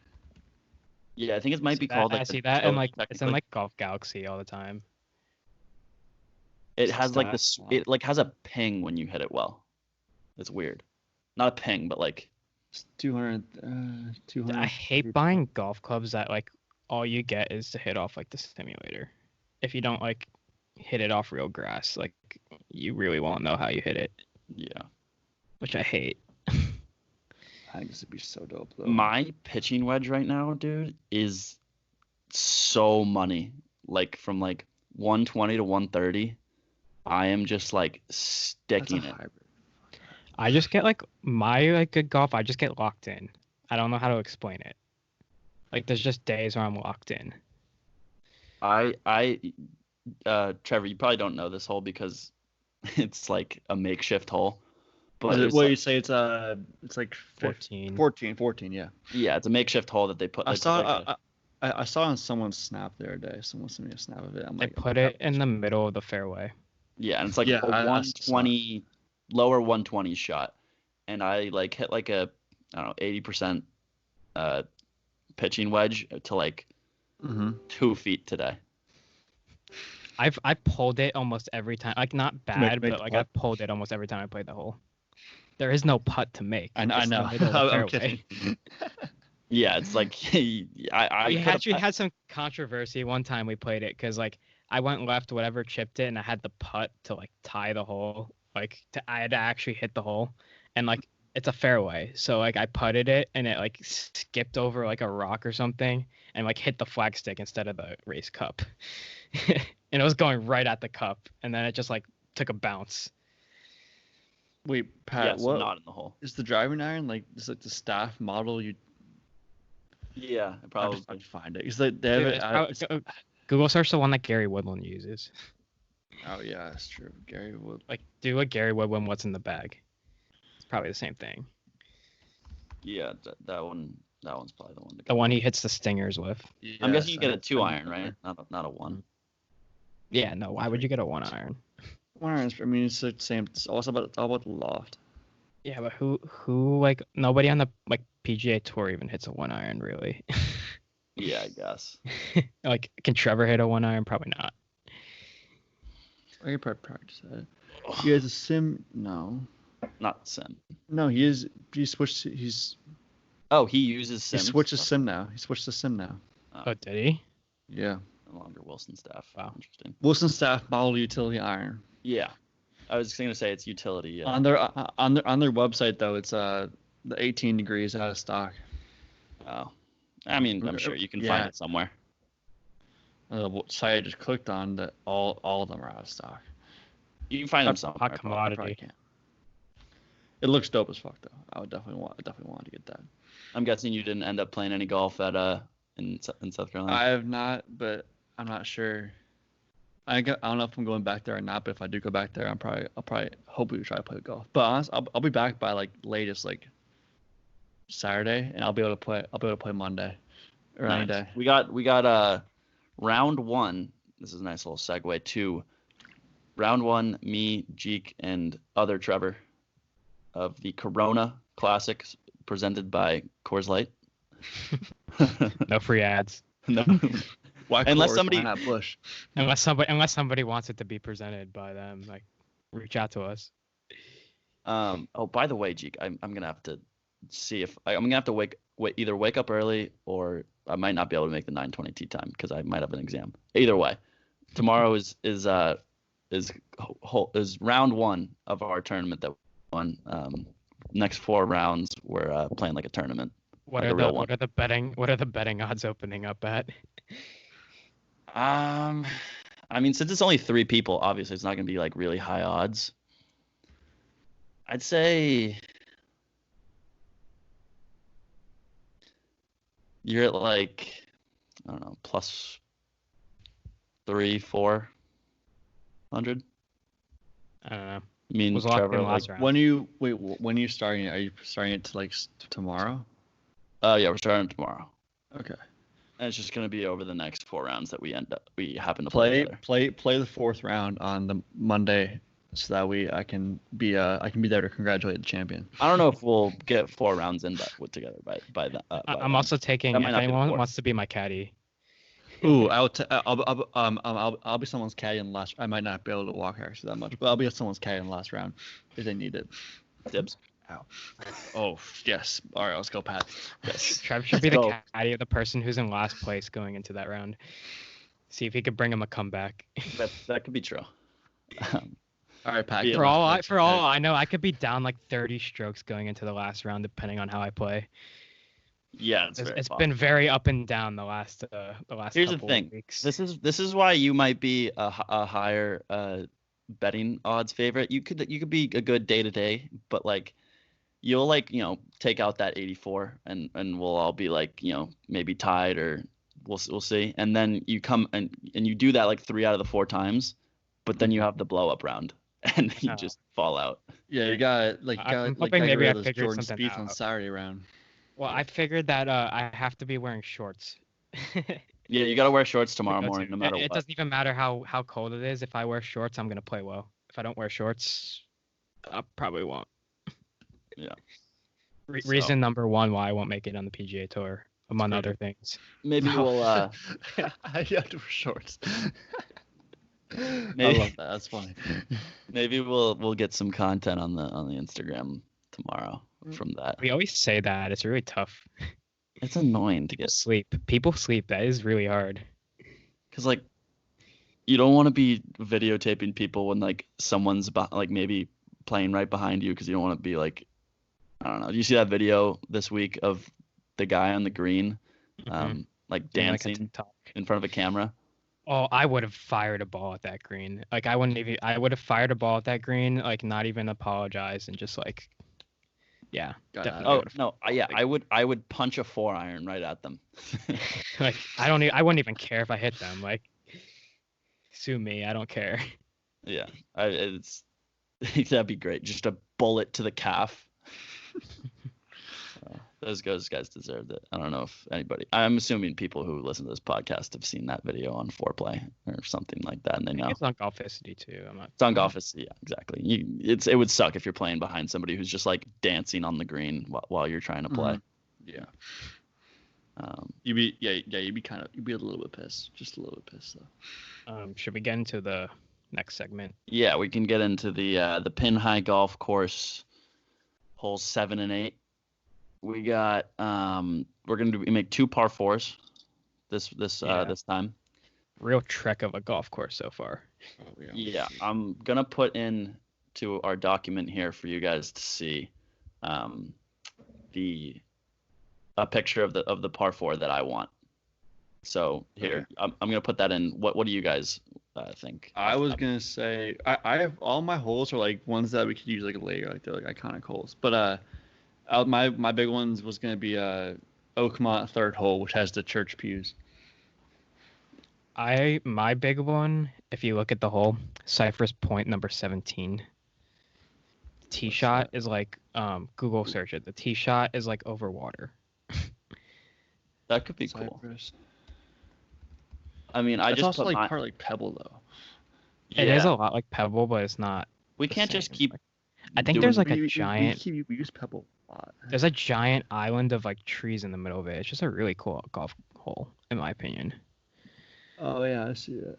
Yeah, I think it might be called. I see that, and like it's in like Golf Galaxy all the time. It has like this. It like has a ping when you hit it well. It's weird. Not a ping, but like 200. I hate buying golf clubs that like all you get is to hit off like the simulator. If you don't like hit it off real grass, like you really won't know how you hit it. Yeah. Which I hate. I think this would be so dope though. My pitching wedge right now, dude, is so money. Like from like 120 to 130. I am just like sticking it. Hybrid. I just get like my like good golf. I just get locked in. I don't know how to explain it. Like there's just days where I'm locked in. Trevor, you probably don't know this hole because it's like a makeshift hole. But you say it's like 14. 14, yeah. Yeah, it's a makeshift hole that they put. I saw on someone's snap the other day. Someone sent me a snap of it. They put it in the middle of the fairway. Yeah, and it's like a 120, lower 120 shot, and I like hit like a 80% pitching wedge to like 2 feet today. I pulled it almost every time. Like not bad, but like I pulled it almost every time I played the hole. There is no putt to make. I know. I'm kidding. Yeah, it's like we actually had some controversy one time we played it because like I went left, whatever chipped it, and I had the putt to like tie the hole. I had to actually hit the hole, and like it's a fairway, so like I putted it and it like skipped over like a rock or something and like hit the flagstick instead of the race cup, and it was going right at the cup, and then it just like took a bounce. Wait, Pat, what? Not in the hole. Is the driving iron like just like the staff model? Yeah, probably. I'd find it. Is like they have it. Google search the one that Gary Woodland uses. Oh yeah, that's true. Gary Woodland. Like do a Gary Woodland. What's in the bag? It's probably the same thing. Yeah, that one. That one's probably the one. The one he hits the stingers with. I'm guessing you get a 2 iron, right? Not a 1. Yeah, no. Why would you get a 1 iron? 1 iron. I mean, it's the same. It's all about the loft. Yeah, but who like nobody on the like PGA Tour even hits a 1 iron really. Yeah, I guess. Like, can Trevor hit a 1 iron? Probably not. I could probably practice that. He has a sim. No. Not sim. No, he is. He switched. He's. Oh, he uses sim. He switched to sim now. Oh, did he? Yeah. No longer Wilson staff. Wow. Interesting. Wilson staff model utility iron. Yeah. I was going to say it's utility. Yeah. On their website though, it's the 18 degrees out of stock. Oh. I mean, I'm sure you can find it somewhere. The site I just clicked on, that all of them are out of stock. You can find them somewhere. Hot commodity. Can't. It looks dope as fuck though. I definitely want to get that. I'm guessing you didn't end up playing any golf at in South Carolina. I have not, but I'm not sure. I don't know if I'm going back there or not. But if I do go back there, I'll probably hopefully try to play golf. But honestly, I'll be back by like latest like Saturday, and I'll be able to play Monday or any day. We got round 1. This is a nice little segue to round 1. Me, Jeek, and other Trevor of the Corona Classic presented by Coors Light. No free ads. No. Why unless Coors, somebody why not Bush? Unless somebody wants it to be presented by them, like reach out to us. Oh, by the way, Jeek, I'm gonna have to see if I'm gonna have to either wake up early or I might not be able to make the 9:20 tee time because I might have an exam. Either way, tomorrow is round 1 of our tournament that we won. Next 4 rounds we're playing like a tournament. What are the betting odds opening up at? I mean, since it's only 3 people, obviously it's not gonna be like really high odds. I'd say you're at like, I don't know, plus 300-400. I don't know. I mean, Was locked Trevor, in like, last round. When are you starting it? Are you starting it to like tomorrow? yeah, we're starting tomorrow. Okay. And it's just gonna be over the next 4 rounds that we happen to play together. Play the 4th round on the Monday, so that I can be there to congratulate the champion. I don't know if we'll get 4 rounds in together by the. I'm also taking if anyone wants to be my caddy. Ooh, I'll be someone's caddy in the last. I might not be able to walk actually that much, but I'll be someone's caddy in the last round if they need it. Dibs. Ow. Oh yes. All right, let's go, Pat. Yes. Trev should be the caddy of the person who's in last place going into that round. See if he could bring him a comeback. That could be true. All right, Pat. For all I know, I could be down like 30 strokes going into the last round, depending on how I play. Yeah, it's been very up and down the last Here's couple the thing. of weeks. This is why you might be a higher betting odds favorite. You could be a good day to day, but like you'll like take out that 84 and we'll all be like maybe tied or we'll see, and then you come and you do that like 3 out of the 4 times, but then you have the blow up round and you just fall out. Yeah, you got I'm hoping maybe I figured Jordan something Spieth out. on Saturday round. Well, I figured that I have to be wearing shorts. Yeah, you gotta wear shorts tomorrow morning, no matter what. It doesn't even matter how cold it is. If I wear shorts, I'm gonna play well. If I don't wear shorts, I probably won't. Yeah. Reason number 1 why I won't make it on the PGA Tour, among other things. Maybe we'll. You have to wear shorts. Maybe, I love that. That's funny. Maybe we'll get some content on the Instagram tomorrow from that. We always say that. It's really tough. It's annoying to get sleep. People sleep. That is really hard. Because like, you don't want to be videotaping people when like someone's like maybe playing right behind you because you don't want to be like, I don't know. Do you see that video this week of the guy on the green, like dancing in front of a camera? Oh, I would have fired a ball at that green. Like I would have fired a ball at that green, like not even apologize and just like, yeah. Definitely. Oh no, yeah, I would punch a 4-iron right at them. Like I wouldn't even care if I hit them. Like, sue me, I don't care. Yeah, that'd be great. Just a bullet to the calf. Those guys deserved it. I don't know if anybody. I'm assuming people who listen to this podcast have seen that video on Foreplay or something like that, and they know. It's on Golficity too. It's on Golficity. Yeah, exactly. It would suck if you're playing behind somebody who's just like dancing on the green while you're trying to play. Yeah. You'd be a little bit pissed, just a little bit pissed though. Should we get into the next segment? Yeah, we can get into the Pin High Golf Course, holes 7 and 8. We got we're gonna make 2 par 4s this time. Real trek of a golf course so far. Oh, yeah, I'm gonna put in to our document here for you guys to see a picture of the par 4 that I want. So here, okay. I'm gonna put that in. What do you guys think? I was gonna say I have all my holes are like ones that we could use like later, like they're like iconic holes. But my big ones was gonna be Oakmont 3rd hole, which has the church pews. My big one, if you look at the hole, Cypress Point number 17. Tee shot is like Google search it. The tee shot is like over water. That could be Cypress. Cool. I mean, I It's just also put like part like Pebble though. It is a lot like Pebble, but it's not. We can't just keep. I think there's like a giant. We use Pebble a lot. There's a giant island of like trees in the middle of it. It's just a really cool golf hole, in my opinion. Oh yeah, I see that.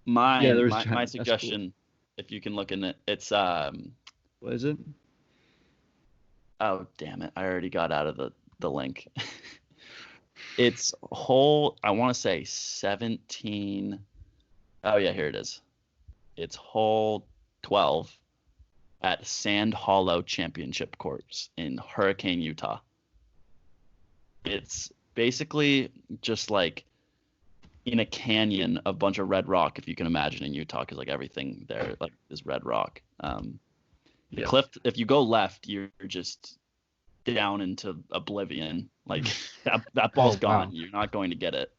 My suggestion, cool. If you can look in it, it's What is it? Oh damn it! I already got out of the link. It's hole, I want to say 17. Oh yeah, here it is. It's hole 12 at Sand Hollow Championship Course in Hurricane, Utah. It's basically just like in a canyon, a bunch of red rock, if you can imagine, in Utah, because like everything there like is red rock. The cliff, if you go left, you're just down into oblivion. Like that ball's gone. Wow. You're not going to get it.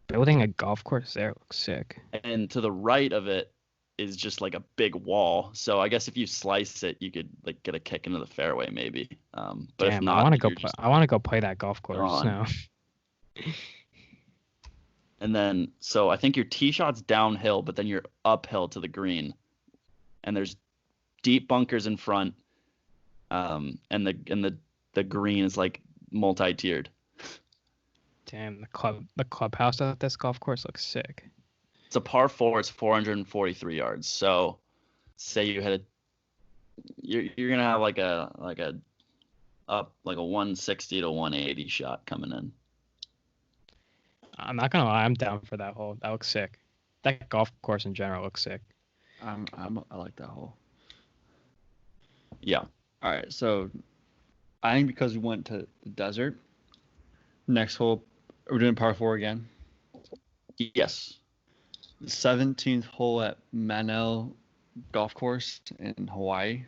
Building a golf course there looks sick. And to the right of it is just like a big wall. So I guess if you slice it, you could like get a kick into the fairway maybe. But damn, if not, I want to go play that golf course now. And then so I think your tee shot's downhill, but then you're uphill to the green, and there's deep bunkers in front. And the green is like multi-tiered. Damn, the clubhouse at this golf course looks sick. It's a par 4. It's 443 yards. So, say you had you're gonna have like a 160 to 180 shot coming in. I'm not gonna lie, I'm down for that hole. That looks sick. That golf course in general looks sick. I like that hole. Yeah. All right, so I think because we went to the desert, next hole, we're doing par 4 again. Yes. The 17th hole at Manel Golf Course in Hawaii.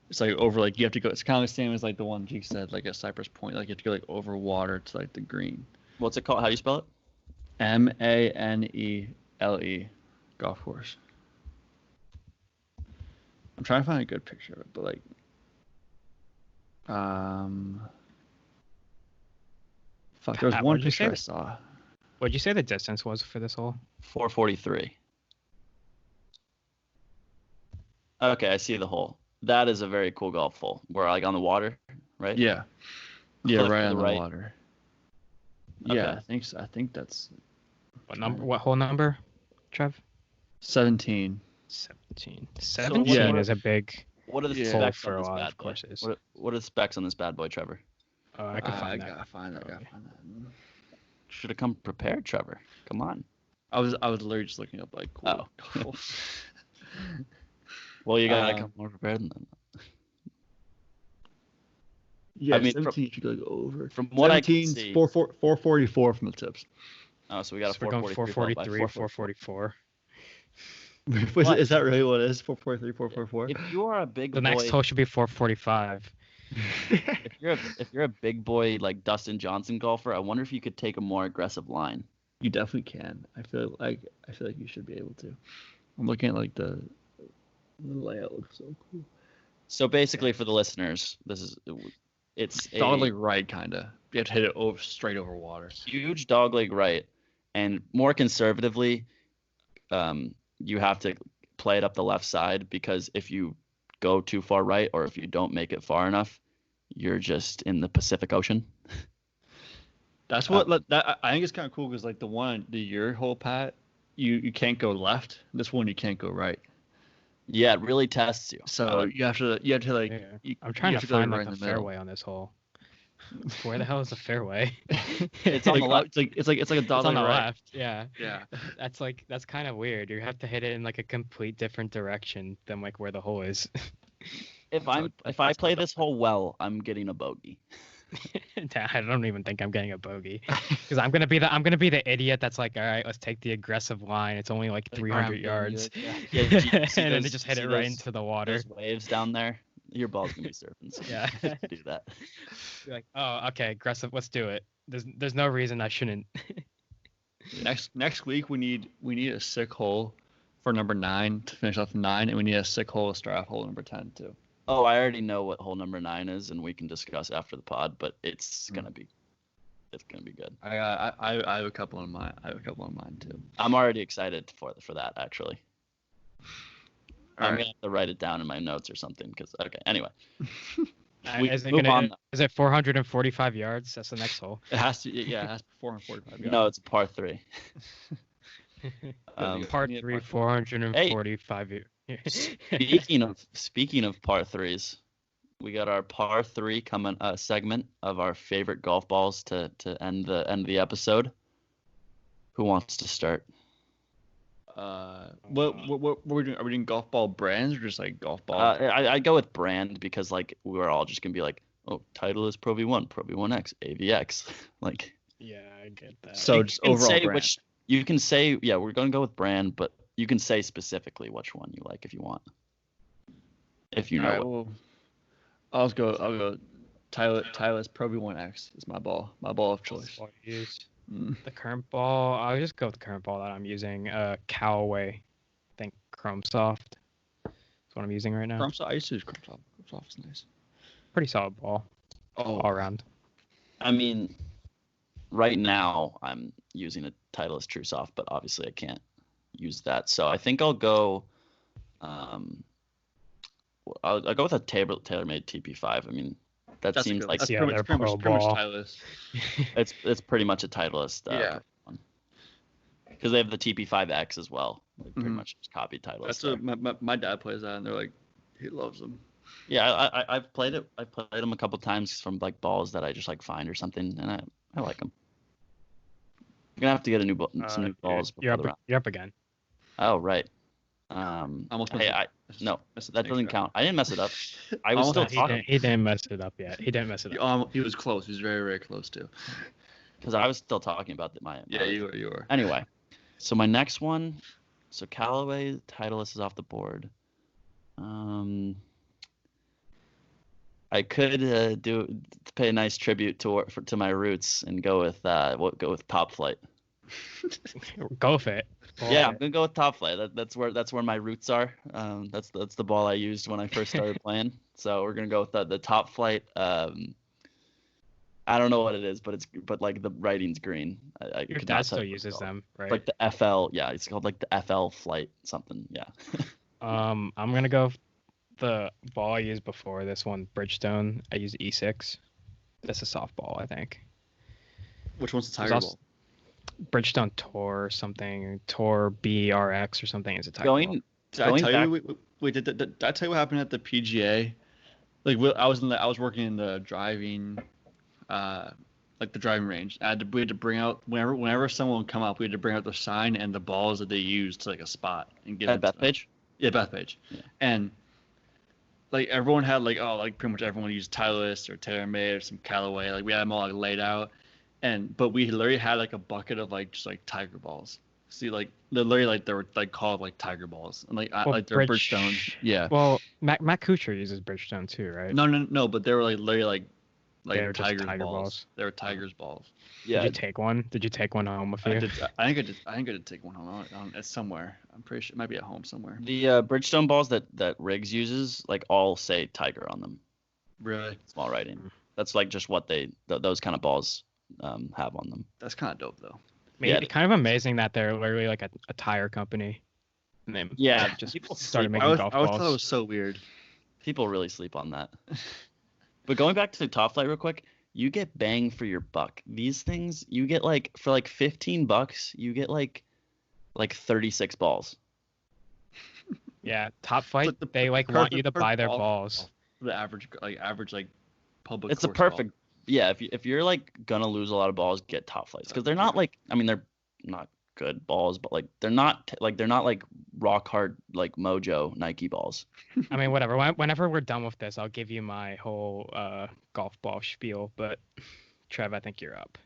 It's like over like you have to go. It's kind of the same as like the one Jake said, like at Cypress Point. Like you have to go like over water to like the green. What's it called? How do you spell it? Manele Golf Course. I'm trying to find a good picture of it, but like. Fuck, there was one picture I saw. What'd you say the distance was for this hole? 443. Okay, I see the hole. That is a very cool golf hole. We're like on the water, right? Yeah. Yeah, right on the water. Okay. Yeah, I think that's. What number? What hole number, Trev? 17. 17 is a big. What are the specs for on this a lot bad of boy? courses? What are the specs on this bad boy, Trevor? I can find that. I gotta find that. Should have come prepared, Trevor. Come on. I was literally just looking up like cool. Oh. Well, you gotta come more prepared than that. Yeah, I mean, 17 should go like over. From what I can see, 444 from the tips. Oh, so we got a 443, 444. Is that really what it is? 443, 444? If you are a big boy, the next hole should be 445. if you're a big boy like Dustin Johnson golfer, I wonder if you could take a more aggressive line. You definitely can. I feel like you should be able to. I'm looking at like the layout looks so cool. So basically, for the listeners, it's dogleg right, kind of. You have to hit it straight over water. Huge dogleg right, and more conservatively, you have to play it up the left side, because if you go too far right, or if you don't make it far enough, you're just in the Pacific Ocean. That's what that I think it's kind of cool, because like your hole, Pat, you can't go left. This one you can't go right. Yeah, it really tests you. So you have to like. Yeah. I'm trying to find like the fairway on this hole. Where the hell is the fairway? It's on the left. It's like a dog on the right. left. Yeah. Yeah. That's kind of weird. You have to hit it in like a complete different direction than like where the hole is. If I play this hole well, I'm getting a bogey. I don't even think I'm getting a bogey, because I'm gonna be the idiot that's like, all right, let's take the aggressive line. It's only like 300 yards, Yeah, and then just hit it right into the water. Those waves down there, your ball's gonna be surfing. So Yeah, do that. You're like, oh, okay, aggressive. Let's do it. There's no reason I shouldn't. Next week we need a sick hole for number 9 to finish off 9, and we need a sick hole to start off hole number 10 too. Oh, I already know what hole number 9 is, and we can discuss after the pod. But it's gonna be good. I have a couple in mind. Too. I'm already excited for that, actually. I'm gonna have to write it down in my notes or something. Anyway. Is it 445 yards? That's the next hole. It has to. Yeah, it has to be 445 yards. No, it's a par 3. Par 3, 445 yards. Speaking of par 3s, we got our par 3 segment of our favorite golf balls to end the episode. Who wants to start? What are we doing? Are we doing golf ball brands or just like golf ball? I go with brand, because like we're all just gonna be like, oh, Titleist Pro V1, Pro V1X, AVX, like. Yeah, I get that. So just overall brand. You can say, yeah, we're gonna go with brand, but you can say specifically which one you like if you want. If you know. Right, well, I'll go. Titleist Pro V1X is my ball of choice. The current ball, I'll just go with the current ball that I'm using. Callaway, I think Chrome Soft. That's what I'm using right now. Chrome Soft. I used to use Chrome Soft. Chrome Soft is nice. Pretty solid ball. All around. I mean, right now I'm using a Titleist True Soft, but obviously I can't use that. So I think I'll go. I'll go with a TaylorMade TP5. I mean, that seems like pretty much Titleist. It's pretty much a Titleist. Because they have the TP5X as well. Like pretty much just copied Titleist. That's what my dad plays that, and they're like, he loves them. Yeah, I've played it. I played them a couple times from like balls that I just like find or something, and I like them. I'm gonna have to get some new balls. You're up again. Oh right. That doesn't count. I didn't mess it up. I was still talking. He didn't mess it up yet. He didn't mess it up. He was close. He was very, very close too. Because I was still talking about Yeah, you were. Anyway, so my next one. So Callaway Titleist is off the board. I could pay a nice tribute to my roots and go with Top Flight. Go with it. Yeah, I'm gonna go with Top Flight. That's where my roots are. That's the ball I used when I first started playing. So we're gonna go with the Top Flight. I don't know what it is, but like the writing's green. Your dad still uses them, right? Like the FL, yeah, it's called like the FL Flight something, yeah. I'm gonna go with the ball I used before this one, Bridgestone. I use E6. That's a softball, I think. Which one's the Tiger ball? Bridgestone Tour or something, Tour BRX or something is a Tiger ball. Did I tell you what happened at the PGA? Like I was working in the driving, like the driving range. We had to bring out whenever someone would come up, we had to bring out the sign and the balls that they used to like a spot and give it. At Bethpage? Yeah, Bethpage. Yeah. And like everyone had pretty much everyone used Titleist or TaylorMade or some Callaway. Like we had them all like laid out, but we literally had like a bucket of like just like Tiger balls. See, like literally like they were like called like Tiger balls and like they're Bridgestone. Yeah. Well, Matt Kuchar uses Bridgestone too, right? No. But they were like literally like they were Tiger's Tiger balls. They were Tiger's balls. Yeah. Did you take one? Did you take one home with you? I did. I think I did take one home. It's somewhere. I'm pretty sure it might be at home somewhere. The Bridgestone balls that Riggs uses like all say Tiger on them. Really? Small writing. That's like just what those kind of balls have on them. That's kind of dope though. Yeah, it's kind of amazing that they're literally like a tire company. And they just started making golf balls. I thought it was so weird. People really sleep on that. But going back to Top Flight real quick, you get bang for your buck. These things you get like for like $15, you get like 36 balls. Yeah, Top Flight, they like want you to buy their balls. The average public. It's a perfect ball. Yeah, if you're like gonna lose a lot of balls, get Top Flights because they're not like, I mean, they're not good balls, but like they're not like rock hard like Mojo Nike balls. I mean, whatever. Whenever we're done with this, I'll give you my whole golf ball spiel. But Trev, I think you're up.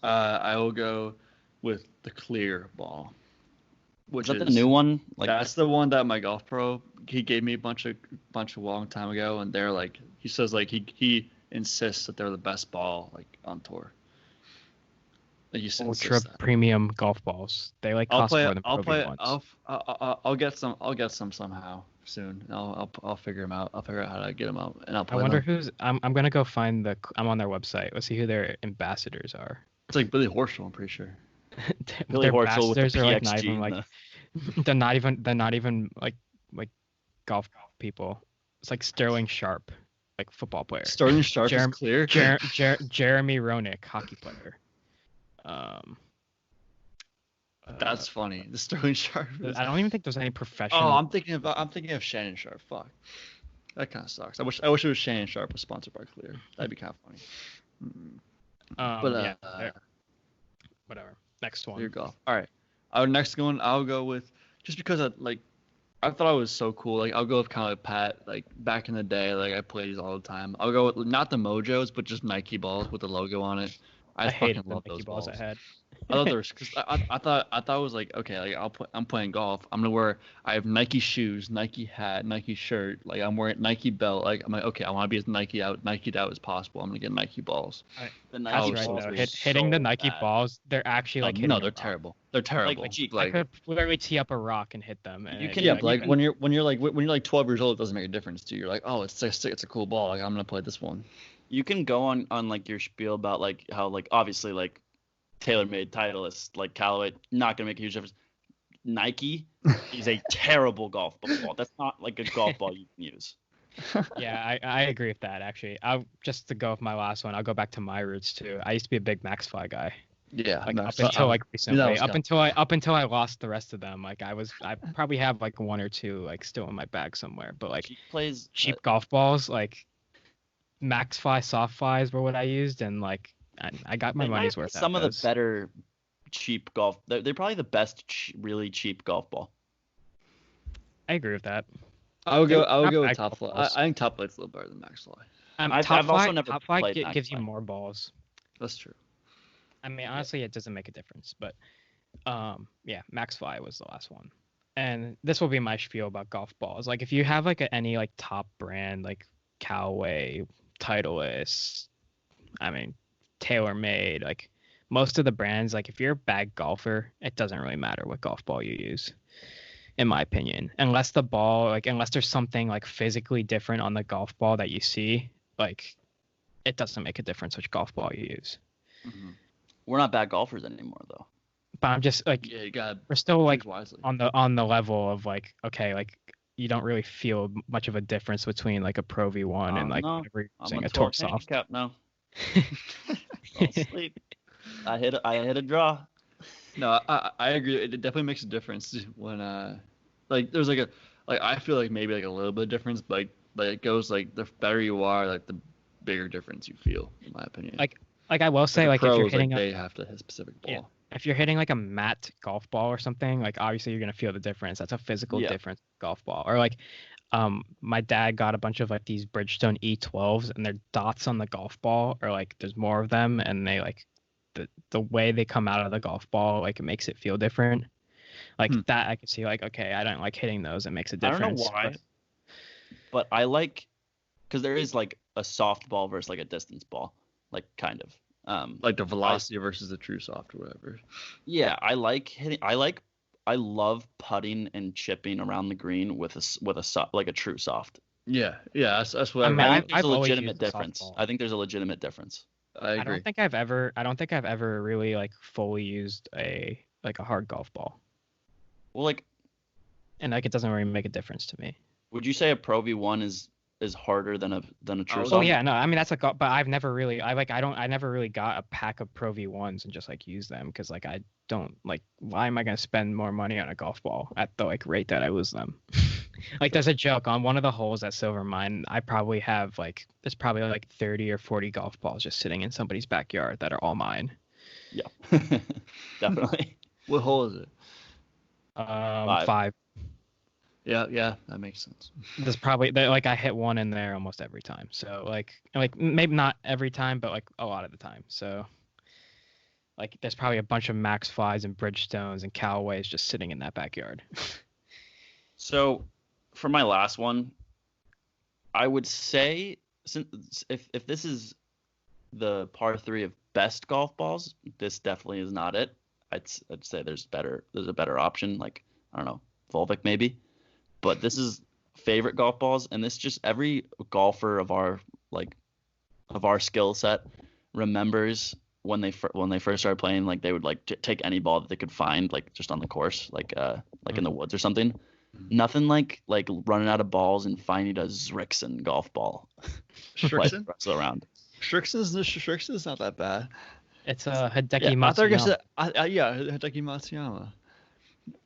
I will go with the clear ball. Which is that the new one? Like that's the one that my golf pro he gave me a bunch of long time ago, and they're like he says like he insists that they're the best ball like on tour. Like Ultra premium golf balls. They like cost more than Pro V ones. I'll get some somehow soon. I'll figure them out. I'll figure out how to get them out, and I'll play I wonder them. who's. I'm gonna go find I'm on their website. Let's see who their ambassadors are. It's like Billy Horschel, I'm pretty sure. Billy Horschel with the are like PXG not even like they're not even like golf people. It's like Sterling Sharp, like football player. Sterling Sharp is clear. Jeremy Roenick, hockey player. That's funny. The Sterling Sharp. I don't even think there's any professional. Oh, I'm thinking of Shannon Sharp. Fuck. That kind of sucks. I wish it was Shannon Sharp was sponsored by Clear. That'd be kind of funny. Yeah. Whatever. Next one. Your golf. All right. Our next one, I'll go with just because I thought it was so cool. Like I'll go with kind of like Pat. Like back in the day, like I played these all the time. I'll go with not the Mojos, but just Nike balls with the logo on it. I fucking love those balls. I had. I thought there was, cause I thought it was like, okay, like I'm playing golf. I have Nike shoes, Nike hat, Nike shirt. Like I'm wearing Nike belt. Like I'm like, okay, I want to be as Nike'd out as possible. I'm gonna get Nike balls. The Nike balls hitting the Nike balls, they're actually like they're terrible. They're terrible. I could literally tee up a rock and hit them. And when you're like 12 years old, it doesn't make a difference to you. You're like, oh, it's a cool ball. Like I'm gonna play this one. You can go on like your spiel about like how like obviously like TaylorMade, Titleist, like Callaway, not gonna make a huge difference. Nike is a terrible golf ball. That's not like a golf ball you can use. Yeah, I agree with that actually. Just to go with my last one, I'll go back to my roots too. I used to be a big MaxFly guy. Yeah, like up until like recently, up until I lost the rest of them. Like I probably have like one or two like still in my bag somewhere. But like cheap golf balls, like MaxFly, Softflies were what I used, and like I got my money's worth. Some of the better cheap golf. They're probably the best really cheap golf ball. I agree with that. I'll go with Top Flight. I think Top Flight's a little better than MaxFly. I've also never Top Flight gives you more balls. That's true. I mean, honestly, it doesn't make a difference, but yeah, MaxFly was the last one. And this will be my spiel about golf balls. Like if you have like any like top brand like Callaway, Titleist, I mean TaylorMade, like most of the brands, like if you're a bag golfer, it doesn't really matter what golf ball you use, in my opinion, unless there's something like physically different on the golf ball that you see, like it doesn't make a difference which golf ball you use. Mm-hmm. We're not bad golfers anymore though. But I'm just like, we're still like on the level of like, okay, like you don't really feel much of a difference between like a Pro V1 and like whatever you're saying, a Tour Soft. No. Don't sleep. I hit a draw. No, I agree. It definitely makes a difference when like there's like I feel like maybe like a little bit of difference, but like it goes like the better you are, like the bigger difference you feel, in my opinion. Like I will say, like if you're hitting they have to hit a specific ball. Yeah. If you're hitting like a matte golf ball or something, like obviously you're gonna feel the difference. That's a physical difference golf ball. Or like my dad got a bunch of like these Bridgestone E12s and their dots on the golf ball are like there's more of them and they like the way they come out of the golf ball, like it makes it feel different. Like that I can see like, okay, I don't like hitting those. It makes a difference. I don't know why. But I like, because there is like a soft ball versus like a distance ball, like kind of. Like the velocity versus the true soft or whatever. Yeah, I like hitting. I love putting and chipping around the green with like a true soft. Yeah, that's what I mean, I think there's I've a always legitimate used a difference. softball. I think there's a legitimate difference. I agree. I don't think I've ever really like fully used a hard golf ball, Well, like, and like it doesn't really make a difference to me. would you say a Pro V1 is harder than a true Oh, soft? Oh yeah, no, I mean that's but I've never really, I never really got a pack of Pro V1s and just like use them because like I don't like, why am I gonna spend more money on a golf ball at the like rate that I lose them? Like there's a joke on one of the holes at Silver Mine. I probably have like, there's probably like 30 or 40 golf balls just sitting in somebody's backyard that are all mine. Yeah, definitely. What hole is it? 5. Yeah, that makes sense. There's probably like I hit one in there almost every time. So like maybe not every time, but like a lot of the time. So like there's probably a bunch of Max 5s and Bridgestones and Callaways just sitting in that backyard. So, for my last one, I would say, since if this is the par 3 of best golf balls, this definitely is not it. I'd say there's a better option, like, I don't know, Volvic maybe. But this is favorite golf balls, and this just every golfer of our skill set remembers when they first started playing, like they would like take any ball that they could find, like just on the course, like in the woods or something. Nothing like running out of balls and finding a Zrixon golf ball. Shrixon? Wrestle around. Shrixon's not that bad. It's a Hideki I thought you Matsuyama. said Hideki Matsuyama.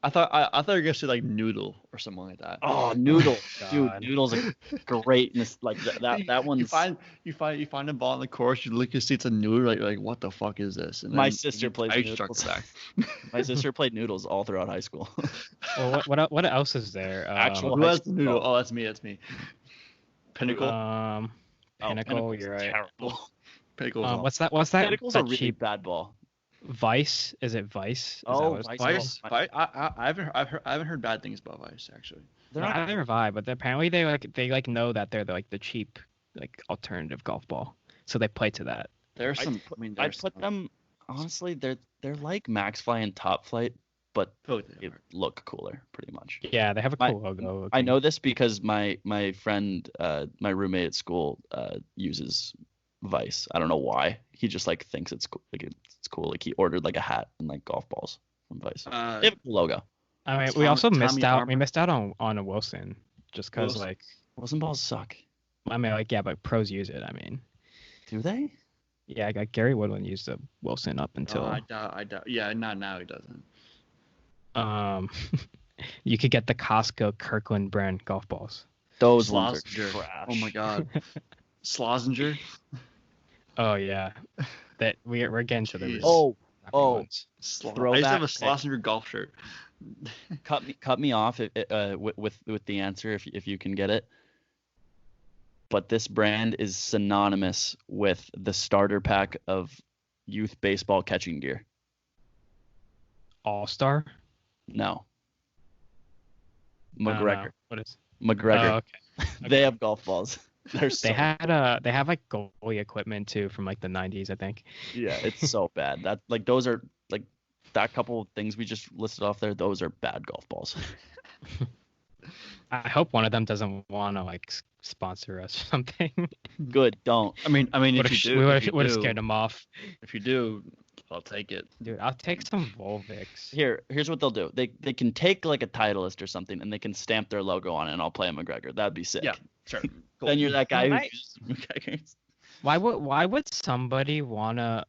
I thought you were gonna say like Noodle or something like that. Oh, Noodle, dude, God. Noodle's a great like that one's. You find a ball on the course, you look and see it's a Noodle, like what the fuck is this? And My then sister you plays ice Noodles. truck sack. My sister played Noodles all throughout high school. Well, what else is there? Actual Who high has the school Noodle? golf. Oh, that's me. Pinnacle. Pinnacle. Pinnacle's You're right. terrible. Pinnacle. What's that Pinnacle's a that really cheap bad ball. Vice? Is it Vice? Is that Oh, what it's Vice. called? Vice. I haven't heard bad things about Vice actually. They're not. Neither have I, but apparently they know that they're the cheap like alternative golf ball, so they play to that. There's some. I'd put them honestly. They're like Max Fly and Top Flight, but they look cooler, pretty much. Yeah, they have a cool logo. I know this because my friend, my roommate at school, uses Vice. I don't know why. He just like thinks it's cool. Like it's cool. Like he ordered like a hat and like golf balls from Vice. They have a cool logo. I mean, we also missed out. We missed out on a Wilson just because like Wilson balls suck. I mean, like yeah, but pros use it. I mean, do they? Yeah, I got Gary Woodland used a Wilson up until. I doubt. Yeah, not now he doesn't. You could get the Costco Kirkland brand golf balls. Those ones are Slazenger. trash. Oh my god. Slazenger. Oh yeah, that we're getting to the Jeez. really Oh, crappy oh. ones. Throw I used to have that- a Slazenger golf shirt. Cut me off with the answer if you can get it. But this brand is synonymous with the starter pack of youth baseball catching gear. All Star. No. I don't know. McGregor. What is? McGregor. Oh, okay. They have golf balls. They're so They have like goalie equipment too from like the 90s, I think. yeah, it's so bad. That like those are like that couple of things we just listed off there. Those are bad golf balls. I hope one of them doesn't want to like sponsor us or something. Good, don't. I mean, if you do, we would have scared them off. If you do, I'll take it. Dude, I'll take some Volvics. Here's what they'll do. They can take like a Titleist or something and they can stamp their logo on it and I'll play a McGregor. That'd be sick. Yeah, sure. Cool. Then you're that guy who Right. uses McGregors. Why would somebody wanna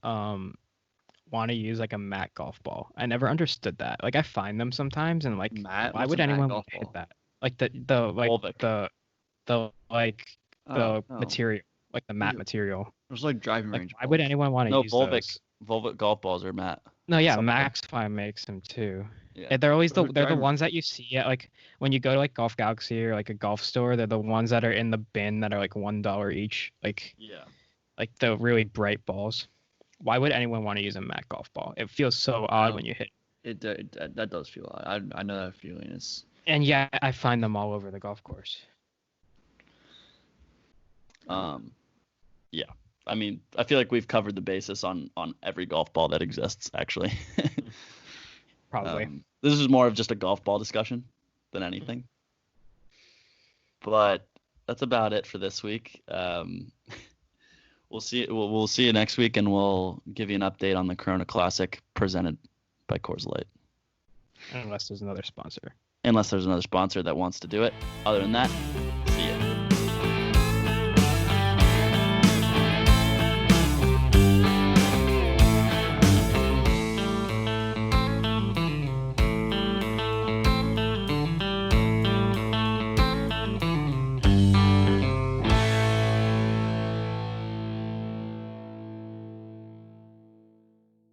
use like a matte golf ball? I never understood that. Like I find them sometimes and like Matte? why What's would a matte anyone golf hit ball? that? Like the Volvic. Oh, no. material, like the matte Ew. material. There's like driving Like range. why would balls. anyone want to No, use Volvic those? golf balls are matte. No, yeah, Something. Max 5 makes them too. Yeah. Yeah, they're always Those the are they're the driving- ones that you see at like when you go to like Golf Galaxy or like a golf store. They're the ones that are in the bin that are like $1 each. Yeah. Like the really bright balls. Why would anyone want to use a matte golf ball? It feels so odd No. when you hit. That does feel odd. I know that feeling. It's And yeah, I find them all over the golf course. Yeah. I mean, I feel like we've covered the basis on every golf ball that exists, actually. Probably. This is more of just a golf ball discussion than anything. But that's about it for this week. We'll see you next week, and we'll give you an update on the Corona Classic presented by Coors Light. Unless there's another sponsor. Unless there's another sponsor that wants to do it. Other than that,